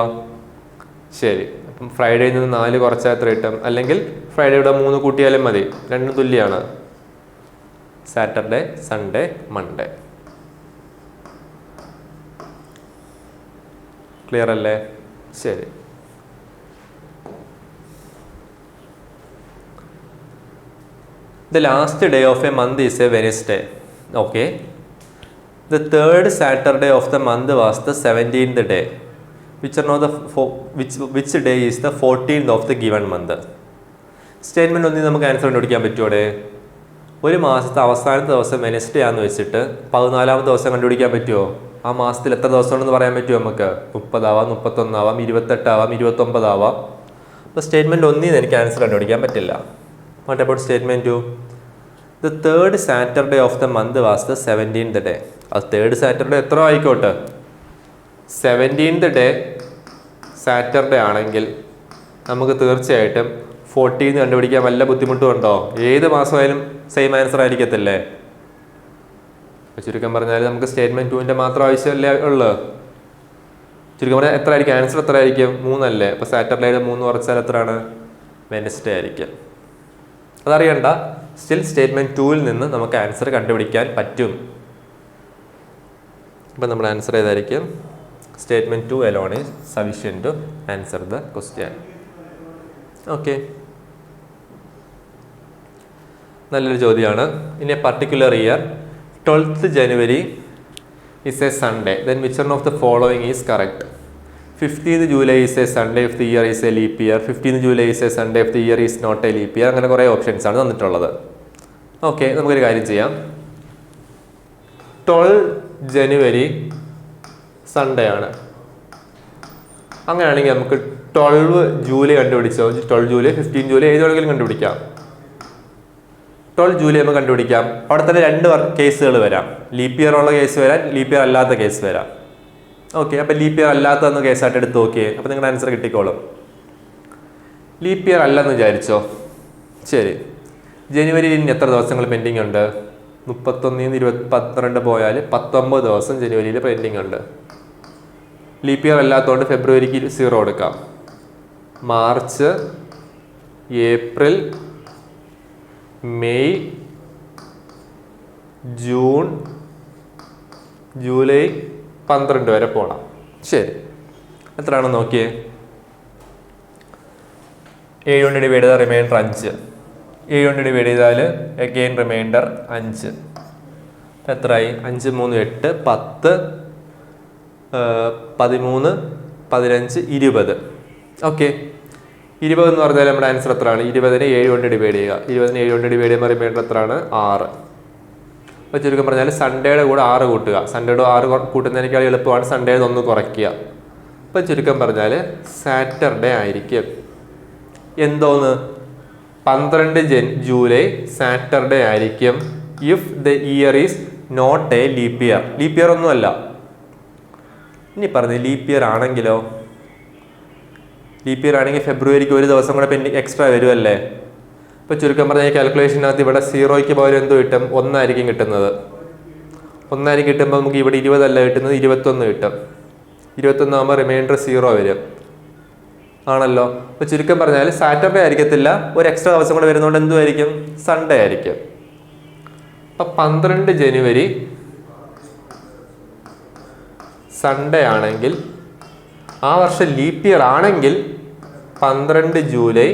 ശരി, അപ്പം ഫ്രൈഡേയിൽ നിന്ന് 4 കുറച്ചാൽ എത്ര കിട്ടും? അല്ലെങ്കിൽ ഫ്രൈഡേയുടെ 3 കൂട്ടിയാലും മതി, രണ്ടും തുല്യമാണ്. Saturday, Sunday, Monday. ക്ലിയർ അല്ലേ? ശരി. The last day of a month is a Wednesday. Okay. The third Saturday of the month was the 17th day. Which day is the 14th of the given month. Statement ഒന്നും നമുക്ക് answer കണ്ടുപിടിക്കാൻ പറ്റുമോടെ? ഒരു മാസത്തെ അവസാനത്തെ ദിവസം Wednesday ആണെന്ന് വെച്ചിട്ട് 14ാമത്തെ ദിവസം കണ്ടുപിടിക്കാൻ പറ്റുമോ? ആ മാസത്തിൽ എത്ര ദിവസം ഉണ്ടെന്ന് പറയാൻ പറ്റുമോ നമുക്ക്? 30 ആവാം, 31 ആവാം, 28 ആവാം, 29 ആവാം. അപ്പോൾ സ്റ്റേറ്റ്മെൻറ്റ് ഒന്നിൽ നിന്ന് എനിക്ക് ആൻസർ കണ്ടുപിടിക്കാൻ പറ്റില്ല. What about statement 2? The third Saturday of the month was the 17th day. അത് തേർഡ് സാറ്റർഡേ എത്ര ആയിക്കോട്ടെ, 17th ഡേ സാറ്റർഡേ ആണെങ്കിൽ നമുക്ക് തീർച്ചയായിട്ടും 14 കണ്ടുപിടിക്കാൻ വല്ല ബുദ്ധിമുട്ടും ഉണ്ടോ? ഏത് മാസമായാലും സെയിം ആൻസർ ആയിരിക്കത്തില്ലേ? ചുരുക്കം പറഞ്ഞാൽ നമുക്ക് സ്റ്റേറ്റ്മെൻറ്റ് 2ൻ്റെ മാത്രം ആവശ്യമല്ലേ ഉള്ളൂ. ചുരുക്കം പറഞ്ഞാൽ എത്ര ആയിരിക്കും ആൻസർ? എത്ര ആയിരിക്കും? 3 അല്ലേ? അപ്പോൾ സാറ്റർഡേയുടെ 3 കുറച്ചാൽ എത്രയാണ്? വെനസ്ഡേ ആയിരിക്കും. അതറിയണ്ട, സ്റ്റിൽ സ്റ്റേറ്റ്മെൻറ്റ് 2ൽ നിന്ന് നമുക്ക് ആൻസർ കണ്ടുപിടിക്കാൻ പറ്റും. അപ്പം നമ്മുടെ ആൻസർ ഏതായിരിക്കും? Statement 2 alone is sufficient to answer the question. Okay, നല്ലൊരു ചോദ്യമാണ്. In A particular year 12th January is a Sunday, then which one of the following is correct? 15th July is a Sunday if the year is a leap year. 15th July is a Sunday if the year is not a leap year. അങ്ങനെ കുറേ options ആണ് തന്നിട്ടുള്ളത്. Okay, നമുക്കൊരു കാര്യം ചെയ്യാം. 12 January Sunday ആണ്. അങ്ങനെയാണെങ്കിൽ നമുക്ക് 12 ജൂലൈ കണ്ടുപിടിച്ചോ. 12 ജൂലൈ, 15 ജൂലൈ ഏത് വേണമെങ്കിലും കണ്ടുപിടിക്കാം. 12 ജൂലൈ നമുക്ക് കണ്ടുപിടിക്കാം. അവിടെ തന്നെ 2 കേസുകൾ വരാം. ലീപ്പ് ഇയർ ഉള്ള കേസ് വരാം, ലീപ്പ് ഇയർ അല്ലാത്ത കേസ് വരാം. ഓക്കെ, അപ്പോൾ ലീപ്പ് ഇയർ അല്ലാത്തതെന്ന് കേസായിട്ട് എടുത്ത് നോക്കിയേ. അപ്പോൾ നിങ്ങളുടെ ആൻസർ കിട്ടിക്കോളും. ലീപ്പ് ഇയർ അല്ലെന്ന് വിചാരിച്ചോ. ശരി, ജനുവരിയിൽ ഇനി എത്ര ദിവസങ്ങൾ പെൻഡിങ് ഉണ്ട്? 31-12 പോയാൽ 19 ദിവസം ജനുവരിയിൽ പെൻഡിങ് ഉണ്ട്. ലീപ്പ് ഇയർ അല്ലാത്തതുകൊണ്ട് ഫെബ്രുവരിക്ക് 0 കൊടുക്കാം. March, April, May, June, July 12 വരെ പോകണം. ശരി, എത്രയാണെന്ന് നോക്കിയേ. 7 കൊണ്ട് ഡിവൈഡ് ചെയ്താൽ റിമൈൻഡർ 5. 7 കൊണ്ട് ഡിവൈഡ് ചെയ്താൽ അഗെയിൻ റിമൈൻഡർ 5. എത്രയായി? 5, 3, 8, 10, 13, 15, 20. ഓക്കെ, 20 എന്ന് പറഞ്ഞാൽ നമ്മുടെ ആൻസർ എത്രയാണ്? 20നെ 7 കൊണ്ട് ഡിവൈഡ് ചെയ്യുക. 20നെ 7 കൊണ്ട് ഡിവൈഡ് ചെയ്യുമ്പോൾ റിമൈൻഡർ എത്രയാണ്? 6. അപ്പോൾ ചുരുക്കം പറഞ്ഞാൽ സൺഡേയുടെ കൂടെ 6 കൂട്ടുക. സൺഡേയുടെ 6 കൂട്ടുന്നതിനേക്കാൾ എളുപ്പമാണ് സൺഡേയിൽ 1 കുറയ്ക്കുക. അപ്പോൾ ചുരുക്കം പറഞ്ഞാൽ സാറ്റർഡേ ആയിരിക്കും. എന്തോന്ന്? 12 ജൂലൈ സാറ്റർഡേ ആയിരിക്കും if the year is not a leap year. Leap year ഒന്നുമല്ല. ഇനി പറഞ്ഞ് ലീപ്പ് ഇയർ ആണെങ്കിലോ? ലീപ്പ് ഇയർ ആണെങ്കിൽ ഫെബ്രുവരിക്ക് 1 ദിവസം കൂടെ പെൻഡിങ് എക്സ്ട്രാ വരുമല്ലേ? ഇപ്പോൾ ചുരുക്കം പറഞ്ഞാൽ ഈ കാൽക്കുലേഷനകത്ത് ഇവിടെ 0യ്ക്ക് പകരം എന്ത് കിട്ടും? 1 ആയിരിക്കും കിട്ടുന്നത്. 1 ആയിരിക്കും കിട്ടുമ്പോൾ നമുക്ക് ഇവിടെ 20 അല്ല കിട്ടുന്നത്, 21 കിട്ടും. 21 ആകുമ്പോൾ റിമൈൻഡർ 0 വരും ആണല്ലോ. അപ്പോൾ ചുരുക്കം പറഞ്ഞാൽ സാറ്റർഡേ ആയിരിക്കത്തില്ല, ഒരു എക്സ്ട്രാ ദിവസം കൂടെ വരുന്നതുകൊണ്ട് എന്തുമായിരിക്കും? സൺഡേ ആയിരിക്കും. അപ്പം 12 ജനുവരി സൺഡേ ആണെങ്കിൽ, ആ വർഷം ലീപ്പ് ഇയർ ആണെങ്കിൽ 12 ജൂലൈ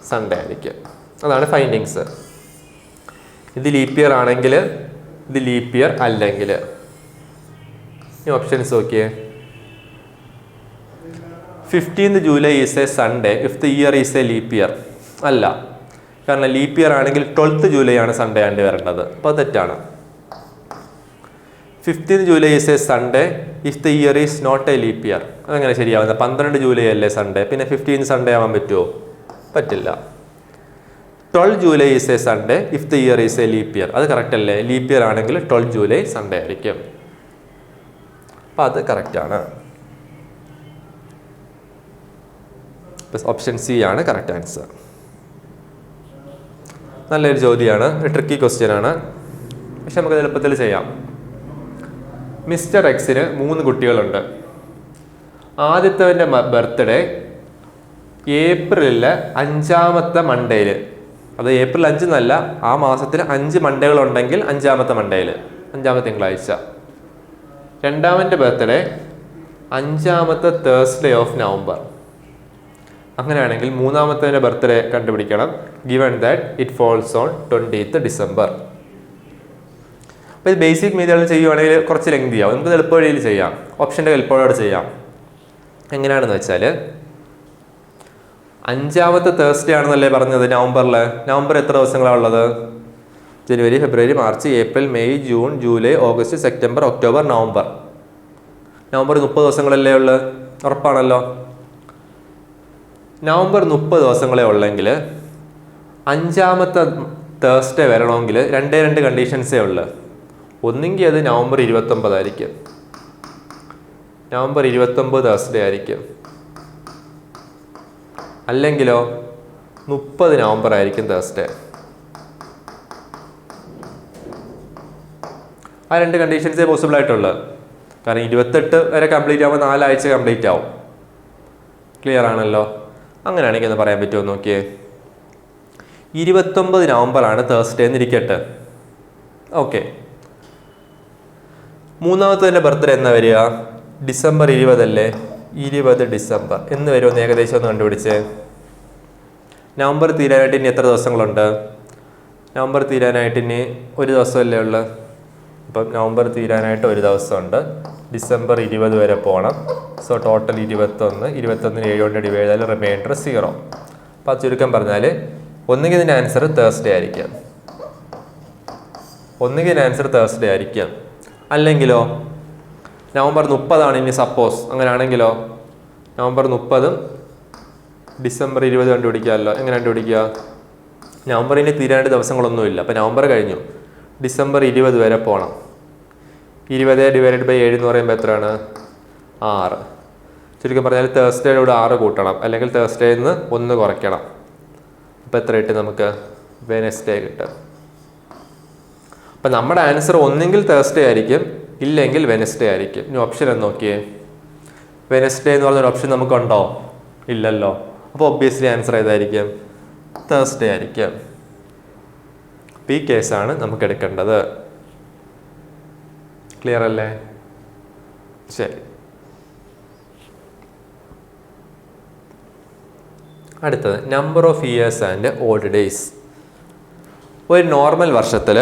സൺഡേ ആയിരിക്കും. അതാണ് ഫൈൻഡിങ്സ്. ഇത് ലീപ്പ് ഇയർ ആണെങ്കിൽ, ഇത് ലീപ്പ് ഇയർ അല്ലെങ്കിൽ. ഈ ഓപ്ഷൻസ് നോക്കിയേ. 15th July is a Sunday if the year is a leap year. അല്ല, കാരണം ലീപ്പ് ഇയർ ആണെങ്കിൽ 12th ജൂലൈ ആണ് സൺഡേ ആണ്ട് വരേണ്ടത്. അപ്പോൾ തെറ്റാണ്. 15th July is a Sunday if the year is not a leap year. അതെങ്ങനെ ശരിയാവുന്നത്? 12 ജൂലൈ അല്ലേ സൺഡേ, പിന്നെ 15 സൺഡേ ആവാൻ പറ്റുമോ? പറ്റില്ല. 12 July is a Sunday if the year is a leap year. അത് കറക്റ്റ് അല്ലേ? ലീപ്പ് ഇയർ ആണെങ്കിൽ 12 ജൂലൈ സൺഡേ ആയിരിക്കും. അപ്പം അത് കറക്റ്റാണ്. ഓപ്ഷൻ സി ആണ് കറക്റ്റ് ആൻസർ. നല്ലൊരു ചോദ്യമാണ്, ട്രിക്കി ക്വസ്റ്റ്യൻ ആണ്, പക്ഷെ നമുക്ക് എളുപ്പത്തിൽ ചെയ്യാം. മിസ്റ്റർ എക്സിന് 3 കുട്ടികളുണ്ട്. ആദ്യത്തവൻ്റെ ബർത്ത്ഡേ ഏപ്രിലിലെ 5ാമത്തെ മൺഡേയിൽ, അത് ഏപ്രിൽ 5 എന്നല്ല, ആ മാസത്തിൽ 5 മൺഡേകളുണ്ടെങ്കിൽ 5ാമത്തെ മൺഡേയിൽ, 5ാമത്തെ തിങ്കളാഴ്ച. രണ്ടാമൻ്റെ ബർത്ത്ഡേ 5ാമത്തെ തേഴ്സ്ഡേ ഓഫ് നവംബർ. അങ്ങനെയാണെങ്കിൽ 3ാമത്തെ ബർത്ത്ഡേ കണ്ടുപിടിക്കണം. Given that it falls on 20th December. അപ്പോൾ ഇത് ബേസിക് മെത്തേഡിൽ ചെയ്യുവാണെങ്കിൽ കുറച്ച് ലെങ്തി ആവും. നമുക്ക് എളുപ്പ വഴിയിൽ ചെയ്യാം, ഓപ്ഷൻ്റെ എളുപ്പവഴിയോടെ ചെയ്യാം. എങ്ങനെയാണെന്ന് വെച്ചാൽ, 5ാമത്തെ തേഴ്സ്ഡേ ആണെന്നല്ലേ പറഞ്ഞത് നവംബറിൽ. നവംബർ എത്ര ദിവസങ്ങളാണ് ഉള്ളത്? January, February, March, April, May, June, July, August, September, October, November. November 30 ദിവസങ്ങളല്ലേ ഉള്ളത്? ഉറപ്പാണല്ലോ. നവംബർ 30 ദിവസങ്ങളെ ഉള്ളെങ്കിൽ 5ാമത്തെ തേഴ്സ്ഡേ വരണമെങ്കിൽ 2 കണ്ടീഷൻസേ ഉള്ളു. ഒന്നെങ്കിൽ അത് നവംബർ 29 ആയിരിക്കും, നവംബർ 29 തേഴ്സ്ഡേ ആയിരിക്കും. അല്ലെങ്കിലോ 30 നവംബർ ആയിരിക്കും തേഴ്സ്ഡേ. ആ 2 കണ്ടീഷൻസേ പോസിബിൾ ആയിട്ടുള്ളൂ. കാരണം 28 വരെ കംപ്ലീറ്റ് ആകുമ്പോൾ 4 ആഴ്ച കംപ്ലീറ്റ് ആവും. ക്ലിയർ ആണല്ലോ? അങ്ങനെയാണെങ്കിൽ ഒന്ന് പറയാൻ പറ്റുമോ നോക്കിയേ. 29 നവംബറാണ് തേഴ്സ്ഡേ എന്നിരിക്കട്ടെ. ഓക്കെ. 3ാമത്തെ ബർത്ത്ഡേ എന്നാ വരിക? ഡിസംബർ 20 അല്ലേ? 20 ഡിസംബർ എന്ന് വരുമെന്ന് ഏകദേശം ഒന്ന് കണ്ടുപിടിച്ചേ. നവംബർ തീരാനായിട്ട് ഇനി എത്ര ദിവസങ്ങളുണ്ട്? നവംബർ തീരാനായിട്ട് ഇനി ഒരു ദിവസമല്ലേ ഉള്ളു. അപ്പം നവംബർ തീരാനായിട്ട് ഒരു ദിവസമുണ്ട്. ഡിസംബർ 20 വരെ പോകണം. So total 21. 21 7 കൊണ്ട് ഡിവൈഡ് ചെയ്താൽ റിമൈൻഡർ 0. അപ്പോൾ അത് ചുരുക്കം പറഞ്ഞാൽ ഒന്നുകിൽ ഇതിൻ്റെ ആൻസർ തേഴ്സ്ഡേ ആയിരിക്കാം, അല്ലെങ്കിലോ നവംബർ 30 ഇനി സപ്പോസ് അങ്ങനെയാണെങ്കിലോ നവംബർ 30 ഡിസംബർ 20 കണ്ടുപിടിക്കാമല്ലോ. എങ്ങനെ കണ്ടുപിടിക്കുക? നവംബർ ഇനി തീരാനായിട്ട് ദിവസങ്ങളൊന്നുമില്ല. അപ്പോൾ നവംബർ കഴിഞ്ഞു, ഡിസംബർ 20 വരെ പോകണം. 20 ഡിവൈഡഡ് ബൈ 7 എന്ന് പറയുമ്പോൾ എത്രയാണ്? 6. ചുരുക്കം പറഞ്ഞാൽ തേഴ്സ്ഡേയുടെ കൂടെ 6 കൂട്ടണം, അല്ലെങ്കിൽ തേഴ്സ്ഡേയിൽ നിന്ന് 1 കുറയ്ക്കണം. അപ്പോൾ എത്ര കിട്ടും നമുക്ക്? വെനസ്ഡേ കിട്ടും. അപ്പം നമ്മുടെ ആൻസർ ഒന്നെങ്കിൽ തേഴ്സ്ഡേ ആയിരിക്കും, ഇല്ലെങ്കിൽ വെനസ്ഡേ ആയിരിക്കും. ഇനി ഓപ്ഷൻ എന്ന് നോക്കിയേ. വെനസ്ഡേ എന്ന് പറഞ്ഞൊരു ഓപ്ഷൻ നമുക്കുണ്ടോ? ഇല്ലല്ലോ. അപ്പോൾ ഒബ്വിയസ്ലി ആൻസർ ഏതായിരിക്കും? തേഴ്സ്ഡേ ആയിരിക്കും. അപ്പോൾ ഈ കേസാണ് നമുക്ക് എടുക്കേണ്ടത്. ക്ലിയർ അല്ലേ? ശരി. അടുത്തത് number of years and odd days. ഒരു നോർമൽ വർഷത്തിൽ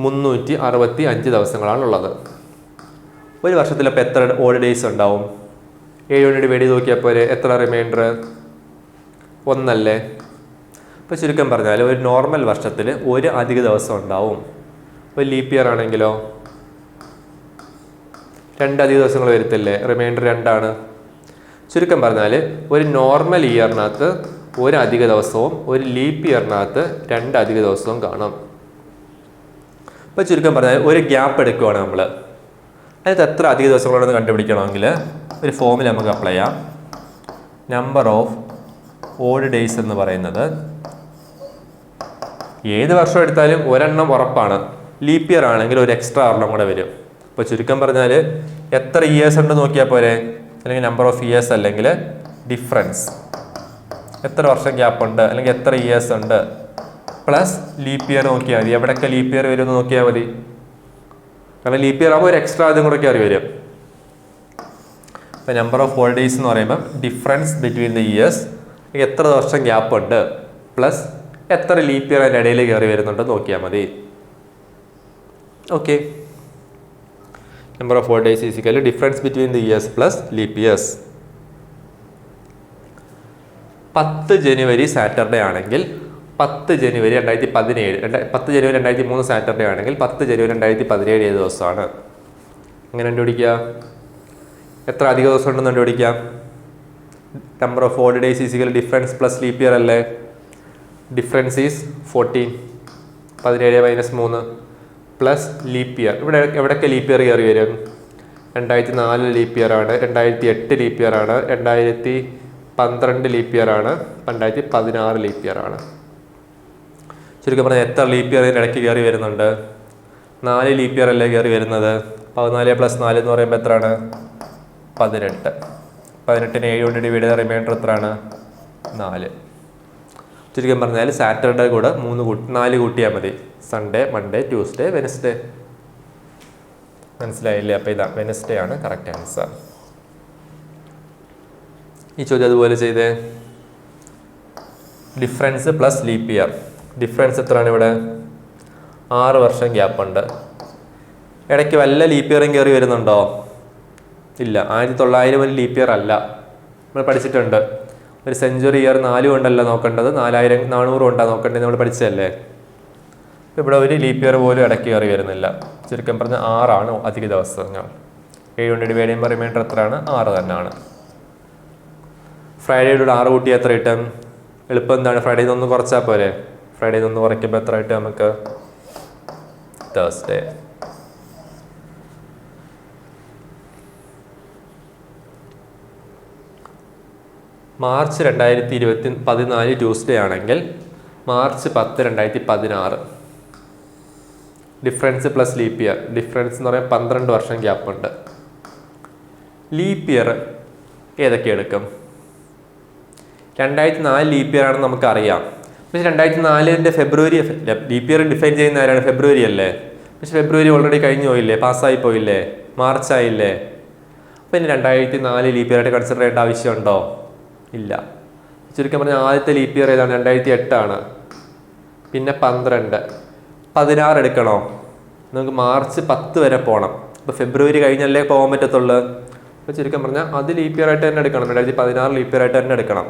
365 ദിവസങ്ങളാണുള്ളത്. ഒരു വർഷത്തിൽ അപ്പോൾ എത്ര ഓഡ് ഡേയ്സ് ഉണ്ടാവും? 7 കൊണ്ട് ഡിവൈഡ് ചെയ്ത് നോക്കിയാൽ പോരെ. എത്ര റിമൈൻഡർ? 1 അല്ലേ? അപ്പോൾ ചുരുക്കം പറഞ്ഞാൽ ഒരു നോർമൽ വർഷത്തിൽ ഒരു അധിക ദിവസം ഉണ്ടാവും. ഒരു ലീപ്പ് ഇയർ ആണെങ്കിലോ 2 അധിക ദിവസങ്ങൾ വരത്തില്ലേ? റിമൈൻഡർ 2 ആണ്. ചുരുക്കം പറഞ്ഞാൽ ഒരു നോർമൽ ഇയറിനകത്ത് ഒരു അധിക ദിവസവും ഒരു ലീപ്പ് ഇയറിനകത്ത് 2 അധിക ദിവസവും കാണും. അപ്പോൾ ചുരുക്കം പറഞ്ഞാൽ ഒരു ഗ്യാപ്പ് എടുക്കുകയാണ് നമ്മൾ. അതിനകത്ത് എത്ര അധിക ദിവസങ്ങളുണ്ടെന്ന് കണ്ടുപിടിക്കണമെങ്കിൽ ഒരു ഫോമിൽ നമുക്ക് അപ്ലൈ ചെയ്യാം. നമ്പർ ഓഫ് ഓഡ് ഡേയ്സ് എന്ന് പറയുന്നത് ഏത് വർഷം എടുത്താലും ഒരെണ്ണം ഉറപ്പാണ്. ലീപ്പ് ഇയർ ആണെങ്കിൽ ഒരു എക്സ്ട്രാ ഒരെണ്ണം കൂടെ വരും. അപ്പോൾ ചുരുക്കം പറഞ്ഞാൽ എത്ര ഇയേഴ്സ് ഉണ്ട് നോക്കിയാൽ പോരെ, അല്ലെങ്കിൽ നമ്പർ ഓഫ് ഇയേഴ്സ് അല്ലെങ്കിൽ ഡിഫറൻസ്, എത്ര വർഷം ഗ്യാപ്പ് ഉണ്ട് അല്ലെങ്കിൽ എത്ര ഇയേഴ്സ് ഉണ്ട്, പ്ലസ് ലീപ്പ് ഇയർ നോക്കിയാൽ മതി. എവിടെയൊക്കെ ലീപ്പ് ഇയർ വരുമെന്ന് നോക്കിയാൽ മതി. കാരണം ലീപ്പ് ഇയർ ആകുമ്പോൾ ഒരു എക്സ്ട്രാ അതും കൂടെ കയറി വരും. അപ്പോൾ നമ്പർ ഓഫ് ഓഡ് ഡേയ്സ് എന്ന് പറയുമ്പോൾ ഡിഫറൻസ് ബിറ്റ്വീൻ ദ ഇയേഴ്സ്, എത്ര വർഷം ഗ്യാപ്പ് ഉണ്ട് പ്ലസ് എത്ര ലീപ്പ് ഇയർ അതിൻ്റെ ഇടയിൽ കയറി വരുന്നുണ്ട് നോക്കിയാൽ മതി. Okay. Number of odd days is equal to difference between the years plus leap years. 10 January Saturday ആണെങ്കിൽ 10 ജനുവരി 2017, 10 ജനുവരി 2003 സാറ്റർഡേ ആണെങ്കിൽ 10 ജനുവരി 2017 ഏത് ദിവസമാണ്? എങ്ങനെ കണ്ടുപിടിക്കുക? എത്ര അധിക ദിവസം ഉണ്ടെന്ന് കണ്ടുപിടിക്കാം. Number of odd days is equal difference plus leap year അല്ലേ? Difference is 14, 17 - 3 plus leap year. ഇവിടെ എവിടെയൊക്കെ ലീപ്പ് ഇയർ കയറി വരും? 2004 ലീപ്പ് ഇയർ ആണ്, 2008 ലീപ്പ് ഇയർ ആണ്, 2012 ലീപ്പ് ഇയർ ആണ്, 2016 ലീപ്പ് ഇയർ ആണ്. ചുരുക്കം പറഞ്ഞാൽ എത്ര ലീപ്പ് ഇയർ ഇതിൻ്റെ ഇടയ്ക്ക് കയറി വരുന്നുണ്ട്? 4 ലീപ്പ് ഇയർ അല്ലേ കയറി വരുന്നത്. 14 + 4 എന്ന് പറയുമ്പോൾ എത്രയാണ്? 18. 18നെ 7 കൊണ്ട് ഡിവൈഡ് ചെയ്ത റിമൈൻഡർ എത്രയാണ്? 4. ചുരുക്കം പറഞ്ഞാൽ സാറ്റർഡേ കൂടെ 4 കൂട്ടിയാൽ മതി. Sunday, Monday, Tuesday, Wednesday. മനസ്സിലായില്ലേ? അപ്പോൾ ഇതാ വെനസ്ഡേ ആണ് കറക്റ്റ് ആൻസർ. ഈ ചോദ്യം അതുപോലെ ചെയ്തേ. Difference plus leap year. Difference എത്രയാണ്? ഇവിടെ 6 വർഷം ഗ്യാപ്പ് ഉണ്ട്. ഇടയ്ക്ക് വല്ല ലീപ്പ് ഇയറും കയറി വരുന്നുണ്ടോ? ഇല്ല. 1900 ഒരു ലീപ്പ് ഇയർ അല്ല. നമ്മൾ പഠിച്ചിട്ടുണ്ട്. ഒരു സെഞ്ചുറി ഇയർ 4 കൊണ്ടല്ല നോക്കേണ്ടത്, 400 കൊണ്ടാണ് നോക്കേണ്ടത്, നമ്മൾ പഠിച്ചതല്ലേ. ഇവിടെ ഒരു ലീപ്പ് ഇയർ പോലും ഇടയ്ക്ക് കയറി വരുന്നില്ല. ചുരുക്കം പറഞ്ഞാൽ 6 അധിക ദിവസങ്ങൾ. 7 കൊണ്ട് ഡിവൈഡ് ചെയ്യുമ്പോൾ റിമൈൻഡർ എത്രയാണ്? 6 തന്നെയാണ്. ഫ്രൈഡേയുടെ 6 കൂട്ടി എത്ര കിട്ടും? എളുപ്പം എന്താണ്? ഫ്രൈഡേയിൽ നിന്ന് കുറച്ചാൽ പോരെ. ഫ്രൈഡേയിൽ നിന്ന് കുറയ്ക്കുമ്പോൾ എത്ര കിട്ടും നമുക്ക്? തേഴ്സ്ഡേ. മാർച്ച് 2014 ട്യൂസ്ഡേ ആണെങ്കിൽ March 10, 2016. Difference plus leap year. Difference എന്ന് പറയുമ്പോൾ 12 വർഷം ഗ്യാപ്പുണ്ട്. ലീപ്പ് ഇയർ ഏതൊക്കെ എടുക്കും? 2004 ലീപ്പ് ഇയർ ആണെന്ന് നമുക്കറിയാം. പക്ഷെ 2004 ഫെബ്രുവരി ലീപ്പ് ഇയർ ഡിഫൈൻ ചെയ്യുന്ന ആരാണ്? ഫെബ്രുവരി അല്ലേ. പക്ഷെ ഫെബ്രുവരി ഓൾറെഡി കഴിഞ്ഞു പോയില്ലേ, പാസ്സായി പോയില്ലേ, മാർച്ച് ആയില്ലേ. അപ്പം ഇനി 2004 ലീപ്പ് ഇയർ ആയിട്ട് കൺസിഡർ ചെയ്യേണ്ട ആവശ്യമുണ്ടോ? ഇല്ല. ചുരുക്കം പറഞ്ഞാൽ ആദ്യത്തെ ലീപ്പ് ഇയർ ഏതാണ്? 2008 ആണ്. പിന്നെ 12, 16 എടുക്കണോ? നമുക്ക് മാർച്ച് 10 വരെ പോകണം. അപ്പോൾ ഫെബ്രുവരി കഴിഞ്ഞല്ലേ പോകാൻ പറ്റത്തുള്ളൂ. അപ്പോൾ ചുരുക്കം പറഞ്ഞാൽ അത് ലീപ്പ് ഇയർ ആയിട്ട് തന്നെ എടുക്കണം. 2016 ലീപ്പ് ഇയർ ആയിട്ട് തന്നെ എടുക്കണം.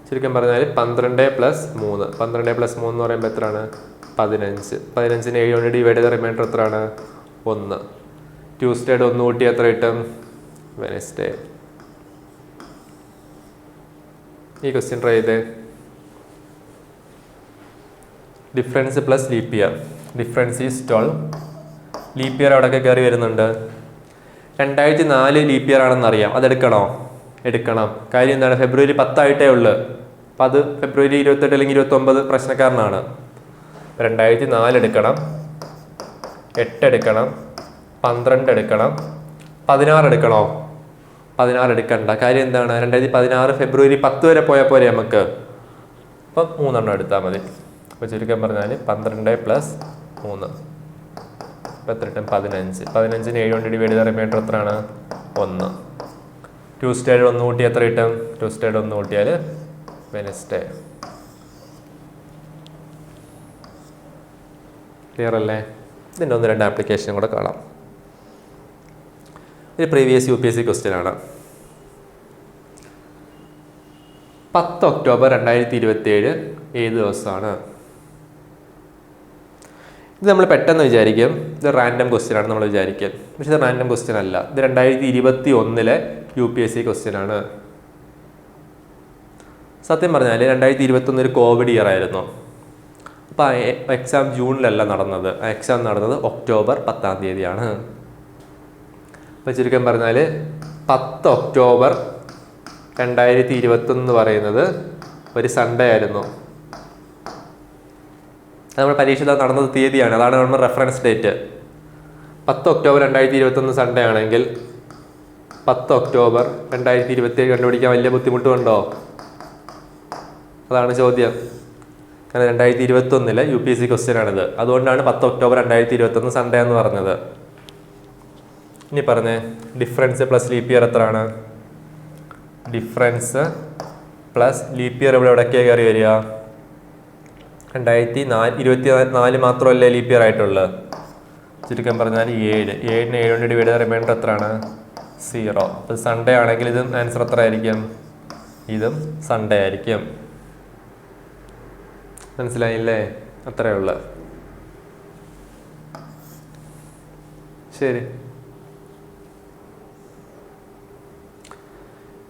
ചുരുക്കം പറഞ്ഞാൽ 12 + 3. 12 + 3 എന്ന് പറയുമ്പോൾ എത്രയാണ്? 15. 15നെ 7 കൊണ്ട് ഡിവൈഡ് ചെയ്ത റിമൈൻഡർ എത്രയാണ്? 1. ട്യൂസ്ഡേയുടെ 1 കൂട്ടി എത്ര കിട്ടും? വെനസ്ഡേ. ഈ ക്വസ്റ്റ്യൻ ട്രൈ ചെയ്ത്. Difference plus leap year. Difference is 12. Leap year അവിടെയൊക്കെ കയറി വരുന്നുണ്ട്. 2004 ലീപ്പ് ഇയർ ആണെന്ന് അറിയാം. അതെടുക്കണോ? എടുക്കണം. കാര്യം എന്താണ്? ഫെബ്രുവരി 10 ആയിട്ടേ ഉള്ളൂ. അപ്പം അത് ഫെബ്രുവരി 28 അല്ലെങ്കിൽ 29 പ്രശ്നക്കാരനാണ്. 2004 എടുക്കണം, 8 എടുക്കണം, 12 എടുക്കണം, 16 എടുക്കണോ? 16 എടുക്കണ്ട. കാര്യം എന്താണ്? 2016 ഫെബ്രുവരി 10 വരെ പോയാൽ പോരെ നമുക്ക്. അപ്പം 3 എടുത്താൽ മതി. അപ്പോൾ ചുരുക്കം പറഞ്ഞാൽ 12 + 3 അപ്പോൾ എത്ര കിട്ടും? 15. 15നെ 7 കൊണ്ട് ഡിവൈഡ് ചെയ്ത റിമൈൻഡർ എത്രയാണ്? 1. ട്യൂസ്ഡേയുടെ 1 കൂട്ടി എത്ര കിട്ടും? ട്യൂസ്ഡേയുടെ 1 കൂട്ടിയാൽ വെനസ്ഡേ. ക്ലിയർ അല്ലേ? ഇതിൻ്റെ 1-2 ആപ്ലിക്കേഷനും കൂടെ കാണാം. ഇത് പ്രീവിയസ് UPSC ക്വസ്റ്റ്യൻ ആണ്. 10 ഒക്ടോബർ 2027 ഏത് ദിവസമാണ്? ഇത് നമ്മൾ പെട്ടെന്ന് വിചാരിക്കും ഇത് റാൻഡം ക്വസ്റ്റ്യൻ ആണ് നമ്മൾ വിചാരിക്കും. പക്ഷെ ഇത് റാൻഡം ക്വസ്റ്റ്യൻ അല്ല. ഇത് 2021 UPSC ക്വസ്റ്റ്യൻ ആണ്. സത്യം പറഞ്ഞാൽ 2021 ഒരു കോവിഡ് ഇയർ ആയിരുന്നു. അപ്പോൾ ആ എക്സാം ജൂണിലല്ല നടന്നത്. ആ എക്സാം നടന്നത് ഒക്ടോബർ 10-ാം തീയതിയാണ്. അപ്പോൾ ചുരുക്കം പറഞ്ഞാൽ 10 ഒക്ടോബർ 2021 എന്ന് പറയുന്നത് ഒരു സൺഡേ ആയിരുന്നു. അത് നമ്മുടെ പരീക്ഷ നടന്നത് തീയതിയാണ്. അതാണ് നമ്മുടെ റെഫറൻസ് ഡേറ്റ്. 10 ഒക്ടോബർ 2021 സൺഡേ ആണെങ്കിൽ 10 ഒക്ടോബർ 2027 കണ്ടുപിടിക്കാൻ വലിയ ബുദ്ധിമുട്ടുണ്ടോ? അതാണ് ചോദ്യം. കാരണം 2021 UPSC ക്വസ്റ്റ്യൻ ആണിത്. അതുകൊണ്ടാണ് 10 ഒക്ടോബർ 2021 സൺഡേ എന്ന് പറഞ്ഞത്. ഇനി പറഞ്ഞേ, ഡിഫറൻസ് പ്ലസ് ലീപ്പ് ഇയർ എത്രയാണ്? ഡിഫറൻസ് പ്ലസ് ലീപ്പ് ഇയർ ഇവിടെ എവിടേക്കാണ് കയറി വരിക? 2024 മാത്രമല്ലേ ലീപ്പ് ഇയർ ആയിട്ടുള്ളത്. ചുരുക്കം പറഞ്ഞാൽ 7. 7നെ 7 കൊണ്ട് ഡിവൈഡ് ചെയ്ത റിമൈൻഡർ എത്രയാണ്? 0. അപ്പോൾ സൺഡേ ആണെങ്കിൽ ഇതും ആൻസർ എത്ര ആയിരിക്കും? ഇതും സൺഡേ ആയിരിക്കും. മനസ്സിലായില്ലേ? അത്രയേ ഉള്ളൂ. ശരി.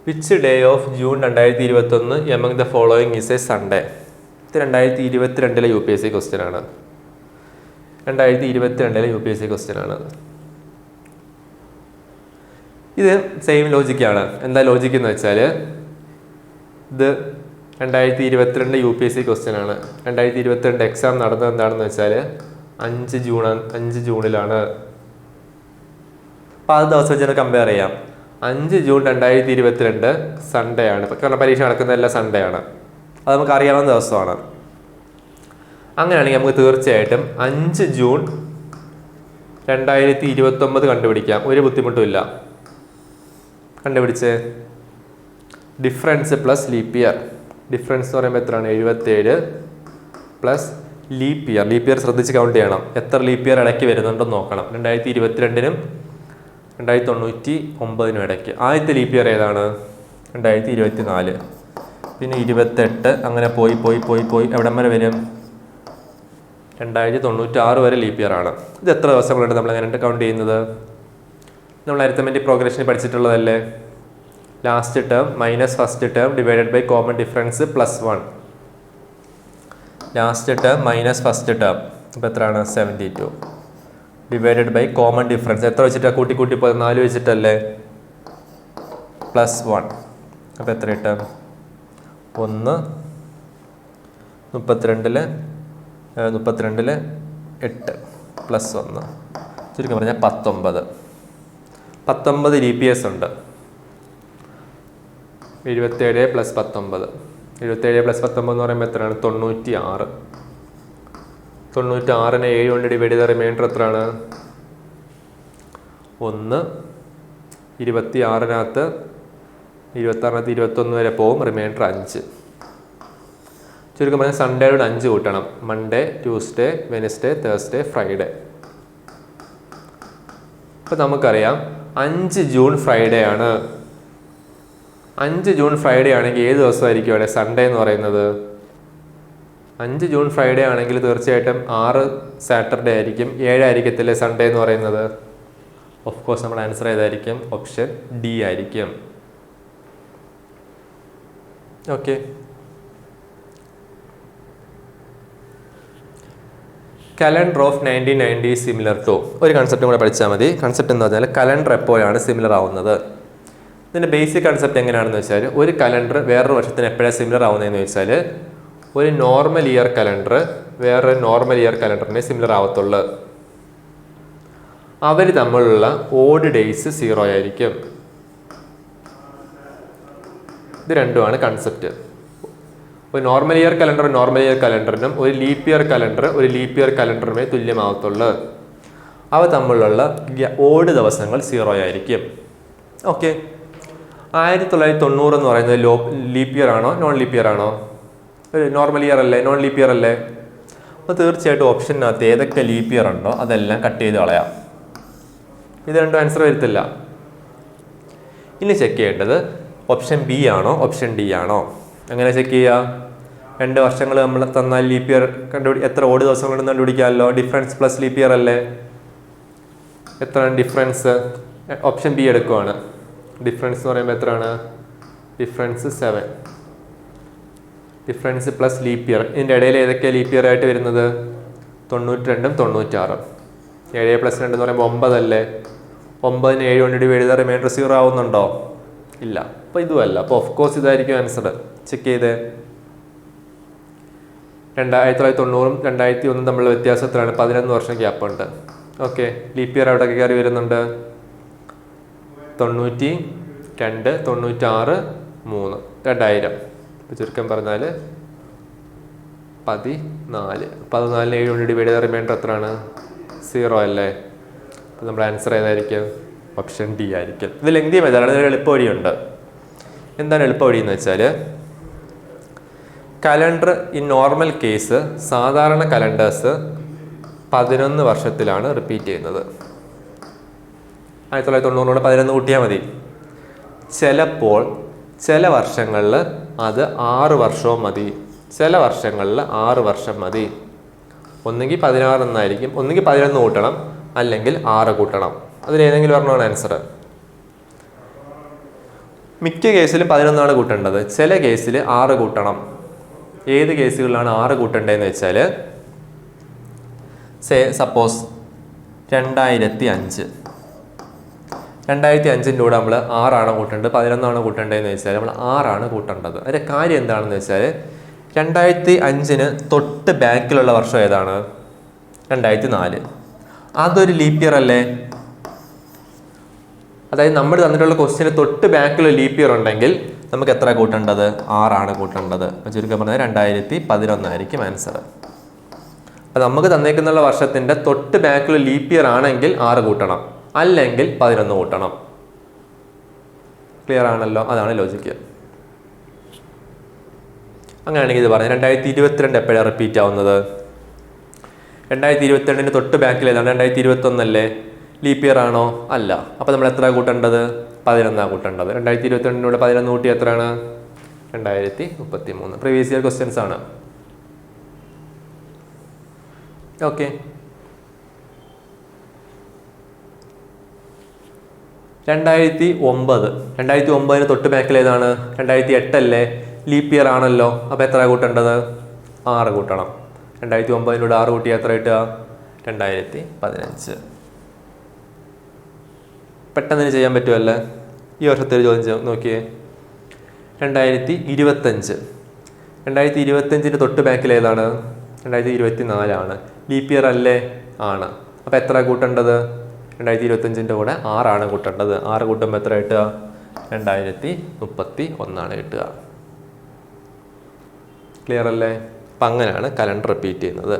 Which day of June 2021 among the following is a Sunday? ഇത് 2022 UPSC ക്വസ്റ്റ്യൻ ആണ്. 2022 UPSC ക്വസ്റ്റ്യൻ ആണ്. ഇത് സെയിം ലോജിക്കാണ്. എന്താ ലോജിക്ക് എന്ന് വെച്ചാൽ ഇത് 2022 UPSC ക്വസ്റ്റ്യൻ ആണ്. 2022 എക്സാം നടന്നത് എന്താണെന്ന് വെച്ചാൽ 5 ജൂണിലാണ്. അപ്പോൾ ആ ദിവസം വെച്ചാൽ കമ്പയർ ചെയ്യാം. 5 ജൂൺ 2022 സൺഡേ ആണ്. കാരണം പരീക്ഷ നടക്കുന്നതെല്ലാം സൺഡേ ആണ്. അത് നമുക്ക് അറിയാവുന്ന ദിവസമാണ്. അങ്ങനെയാണെങ്കിൽ നമുക്ക് തീർച്ചയായിട്ടും 5 ജൂൺ 2029 കണ്ടുപിടിക്കാം. ഒരു ബുദ്ധിമുട്ടുമില്ല. കണ്ടുപിടിച്ച് difference plus leap year. Difference എന്ന് പറയുമ്പോൾ എത്രയാണ്? 77 പ്ലസ് ലീപ്പ് ഇയർ ശ്രദ്ധിച്ച് കൗണ്ട് ചെയ്യണം. എത്ര ലീപ്പ് ഇയർ ഇടയ്ക്ക് വരുന്നുണ്ടെന്ന് നോക്കണം. 2022-നും 2099-നും ഇടയ്ക്ക്. ആദ്യത്തെ ലീപ്പ് ഇയർ ഏതാണ്? 2024. പിന്നെ 28, അങ്ങനെ പോയി എവിടം വരെ വരും? 2096 വരെ ലീപ്പ് ഇയർ ആണ്. ഇത് എത്ര ദിവസങ്ങളുണ്ട് നമ്മൾ എങ്ങനെ കൗണ്ട് ചെയ്യുന്നത്? നമ്മൾ അരിത്തമെറ്റിക് പ്രോഗ്രഷനിൽ പഠിച്ചിട്ടുള്ളതല്ലേ? Last term minus first term divided by common difference +1. Last term minus first term ഇപ്പോൾ എത്രയാണ്? 72 ഡിവൈഡഡ് ബൈ കോമൺ ഡിഫറൻസ് എത്ര വെച്ചിട്ടാണ്? കൂട്ടി പോയി 4 വെച്ചിട്ടല്ലേ? +1. അപ്പോൾ എത്ര കിട്ടും? 1 32-ൽ 8 +1 ചുരുക്കം പറഞ്ഞാൽ 19 DPS ഉണ്ട്. 27 + 19 77 + 19 എന്ന് പറയുമ്പോൾ എത്രയാണ്? 96. 96-നെ 7 കൊണ്ട് ഡിവൈഡ് ചെയ്ത റിമൈൻഡർ എത്രയാണ്? 1. 26-നകത്ത് 21 വരെ പോകും, റിമൈൻഡർ 5. ചുരുക്കം പറഞ്ഞാൽ സൺഡേയോട് 5 കൂട്ടണം. Monday, Tuesday, Wednesday, Thursday, Friday. അപ്പോൾ നമുക്കറിയാം 5 ജൂൺ ഫ്രൈഡേ ആണ്. 5 ജൂൺ ഫ്രൈഡേ ആണെങ്കിൽ ഏത് ദിവസമായിരിക്കും അവിടെ സൺഡേ എന്ന് പറയുന്നത്? 5 ജൂൺ ഫ്രൈഡേ ആണെങ്കിൽ തീർച്ചയായിട്ടും 6 സാറ്റർഡേ ആയിരിക്കും, 7 ആയിരിക്കത്തില്ലേ സൺഡേ എന്ന് പറയുന്നത്? ഓഫ് കോഴ്സ് നമ്മൾ ആൻസർ ഏതായിരിക്കും? ഓപ്ഷൻ ഡി ആയിരിക്കും. Okay. Calendar of 1990 similar to. ഒരു കൺസെപ്റ്റും കൂടെ പഠിച്ചാൽ മതി. കൺസെപ്റ്റ് എന്ന് പറഞ്ഞാൽ കലണ്ടർ എപ്പോഴാണ് സിമിലർ ആവുന്നത്? ഇതിൻ്റെ ബേസിക് കൺസെപ്റ്റ് എങ്ങനെയാണെന്ന് വെച്ചാൽ, ഒരു കലണ്ടർ വേറൊരു വർഷത്തിന് എപ്പോഴാണ് സിമിലർ ആവുന്നതെന്ന് വെച്ചാൽ, ഒരു നോർമൽ ഇയർ കലണ്ടർ വേറൊരു നോർമൽ ഇയർ കലണ്ടറിനെ സിമിലർ ആവത്തുള്ളൂ. അവർ തമ്മിലുള്ള ഓഡ് ഡേയ്സ് 0 ആയിരിക്കും. ഇത് രണ്ടുമാണ് കൺസെപ്റ്റ്. ഒരു നോർമൽ ഇയർ കലണ്ടറിനും ഒരു ലീപ്പ് ഇയർ കലണ്ടറുമേ തുല്യമാവത്തുള്ളൂ. അവ തമ്മിലുള്ള ഓഡ് ദിവസങ്ങൾ 0 ആയിരിക്കും. ഓക്കെ. 1990 എന്ന് പറയുന്നത് ലീപ്പ് ഇയർ ആണോ നോൺ ലീപ്പ് ഇയർ ആണോ? ഒരു നോർമൽ ഇയർ അല്ലേ, നോൺ ലീപ്പ് ഇയർ അല്ലേ? അപ്പോൾ തീർച്ചയായിട്ടും ഓപ്ഷനകത്ത് ഏതൊക്കെ ലീപ്പ് ഇയർ ഉണ്ടോ അതെല്ലാം കട്ട് ചെയ്ത് കളയാം. ഇത് രണ്ടും ആൻസർ വരത്തില്ല. ഇനി ചെക്ക് ചെയ്യേണ്ടത് ഓപ്ഷൻ ബി ആണോ ഓപ്ഷൻ ഡി ആണോ? എങ്ങനെ ചെക്ക് ചെയ്യുക? 2 വർഷങ്ങൾ നമ്മൾ തന്നാൽ ലീപ്പ് ഇയർ എത്ര ഓഡ് ദിവസങ്ങളുണ്ടെന്ന് കണ്ടുപിടിക്കാമല്ലോ. ഡിഫറൻസ് പ്ലസ് ലീപ്പ് ഇയർ അല്ലേ? എത്രയാണ് ഡിഫറൻസ്? ഓപ്ഷൻ ബി എടുക്കുവാണ്. ഡിഫറൻസ് എന്ന് പറയുമ്പോൾ എത്രയാണ്? Difference 7. Difference plus leap year. ഇതിൻ്റെ ഇടയിൽ ഏതൊക്കെയാണ് ലീപ്പ് ഇയർ ആയിട്ട് വരുന്നത്? 92-ഉം 96-ഉം. 7 + 2 എന്ന് പറയുമ്പോൾ 9 അല്ലേ? 9-നെ 7 കൊണ്ട് ഡിവൈഡ് ചെയ്താൽ റിമൈൻഡർ 0 ആവുന്നുണ്ടോ? ഇല്ല. അപ്പോൾ ഇതുമല്ല. അപ്പോൾ ഓഫ് കോഴ്സ് ഇതായിരിക്കും ആൻസർ. ചെക്ക് ചെയ്തേ. 1990-ഉം 2001-ഉം തമ്മിലുള്ള വ്യത്യാസത്തിലാണ് 11 വർഷം ഗ്യാപ്പ് ഉണ്ട്. ഓക്കെ. ലീപ്പ് ഇയർ അവിടെ കയറി വരുന്നുണ്ട്. 92, 96, 3, 2000. ഇപ്പോൾ ചുരുക്കം പറഞ്ഞാൽ 14. 14-നെ 7 കൊണ്ട് ഡിവൈഡ് ചെയ്ത റിമൈൻഡർ എത്രയാണ്? 0 അല്ലേ? അപ്പോൾ നമ്മുടെ ആൻസർ ഏതായിരിക്കും? ഓപ്ഷൻ ഡി ആയിരിക്കും. ഇത് ലെങ്തി മെത്തേഡാണ്. ഇതിൽ എളുപ്പവഴിയുണ്ട്. എന്താണ് എളുപ്പവഴി എന്ന് വെച്ചാൽ, കലണ്ടർ ഇൻ നോർമൽ കേസ് സാധാരണ കലണ്ടേഴ്സ് 11 വർഷത്തിലാണ് റിപ്പീറ്റ് ചെയ്യുന്നത്. 1990-നോട് 11 കൂട്ടിയാൽ മതി. ചിലപ്പോൾ ചില വർഷങ്ങളിൽ അത് 6 വർഷവും മതി, ചില വർഷങ്ങളിൽ 6 വർഷം മതി. ഒന്നുകിൽ 16 എന്നായിരിക്കും, ഒന്നുകിൽ 11 കൂട്ടണം, അല്ലെങ്കിൽ 6 കൂട്ടണം. അതിലേതെങ്കിലും ഒരെണ്ണമാണ് ആൻസർ. മിക്ക കേസിലും 11 കൂട്ടേണ്ടത്, ചില കേസിൽ 6 കൂട്ടണം. ഏത് കേസുകളിലാണ് 6 കൂട്ടേണ്ടതെന്ന് വെച്ചാൽ, സപ്പോസ് 2005 കൂടെ നമ്മൾ 6 കൂട്ടേണ്ടത്, 11 കൂട്ടേണ്ടതെന്ന് വെച്ചാൽ നമ്മൾ 6 കൂട്ടേണ്ടത്. അതിൻ്റെ കാര്യം എന്താണെന്ന് വെച്ചാൽ, 2005 തൊട്ട് ബാക്കിലുള്ള വർഷം ഏതാണ്? 2004. അതൊരു ലീപ്പ് ഇയർ അല്ലേ? അതായത് നമ്മൾ തന്നിട്ടുള്ള ക്വസ്റ്റ്യന് തൊട്ട് ബാക്കിൽ ലീപ്പ് ഇയർ ഉണ്ടെങ്കിൽ നമുക്ക് എത്ര കൂട്ടേണ്ടത്? 6 കൂട്ടേണ്ടത്. അപ്പോൾ ചുരുക്കം പറഞ്ഞാൽ 2011 ആയിരിക്കും ആൻസർ. അപ്പോൾ നമുക്ക് തന്നേക്കുന്നുള്ള വർഷത്തിൻ്റെ തൊട്ട് ബാക്കിൽ ലീപ്പ് ഇയർ ആണെങ്കിൽ 6 കൂട്ടണം, അല്ലെങ്കിൽ 11 കൂട്ടണം. ക്ലിയർ ആണല്ലോ? അതാണ് ലോജിക്ക്. അങ്ങനെയാണെങ്കിൽ ഇത് പറഞ്ഞാൽ 2022 എപ്പോഴാണ് റിപ്പീറ്റ് ആവുന്നത്? 2022 തൊട്ട് ബാക്കിൽ ഏതാണ്? 2021 അല്ലേ? ലീപ്പ് ഇയർ ആണോ? അല്ല. അപ്പോൾ നമ്മൾ എത്ര കൂട്ടേണ്ടത്? 11 കൂട്ടേണ്ടത്. 2022 11 കൂട്ടി എത്രയാണ്? 2033. പ്രീവിയസ് ഇയർ ക്വസ്റ്റ്യൻസ് ആണ്. ഓക്കെ. 2009 തൊട്ട് ബാക്കിൽ ഏതാണ്? 2008 അല്ലേ? ലീപ്പ് ഇയർ ആണല്ലോ. അപ്പോൾ എത്ര കൂട്ടേണ്ടത്? 6 കൂട്ടണം. 2009 6 കൂട്ടി എത്ര കിട്ടുക? 2015. പെട്ടെന്ന് ചെയ്യാൻ പറ്റുമല്ലേ? ഈ വർഷത്തെ ഒരു ചോദ്യം നോക്കിയേ. 2025 തൊട്ട് ബാക്കിൽ ഏതാണ്? 2024 ആണ്. ലീപ്പ് ഇയർ അല്ലേ? ആണ്. അപ്പോൾ എത്ര കൂട്ടേണ്ടത്? 2025 കൂടെ 6 കൂട്ടേണ്ടത്. 6 കൂട്ടുമ്പോൾ എത്ര കിട്ടുക? 2031 കിട്ടുക. ക്ലിയർ അല്ലേ? അപ്പം അങ്ങനെയാണ് കലണ്ടർ റിപ്പീറ്റ് ചെയ്യുന്നത്.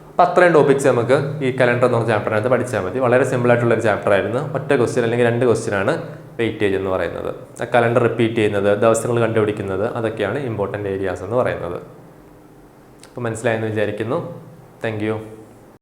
അപ്പം അത്രയും ടോപ്പിക്സ് നമുക്ക് ഈ കലണ്ടർ എന്ന് പറഞ്ഞ ചാപ്റ്ററിനകത്ത് പഠിച്ചാൽ മതി. വളരെ സിമ്പിൾ ആയിട്ടുള്ളൊരു ചാപ്റ്റർ ആയിരുന്നു. ഒറ്റ ക്വസ്റ്റ്യൻ അല്ലെങ്കിൽ 2 ക്വസ്റ്റ്യനാണ് വെയിറ്റേജ് എന്ന് പറയുന്നത്. കലണ്ടർ റിപ്പീറ്റ് ചെയ്യുന്നത്, ദിവസങ്ങൾ കണ്ടുപിടിക്കുന്നത്, അതൊക്കെയാണ് ഇമ്പോർട്ടൻ്റ് ഏരിയാസ് എന്ന് പറയുന്നത്. അപ്പോൾ മനസ്സിലായെന്ന് വിചാരിക്കുന്നു. Thank you.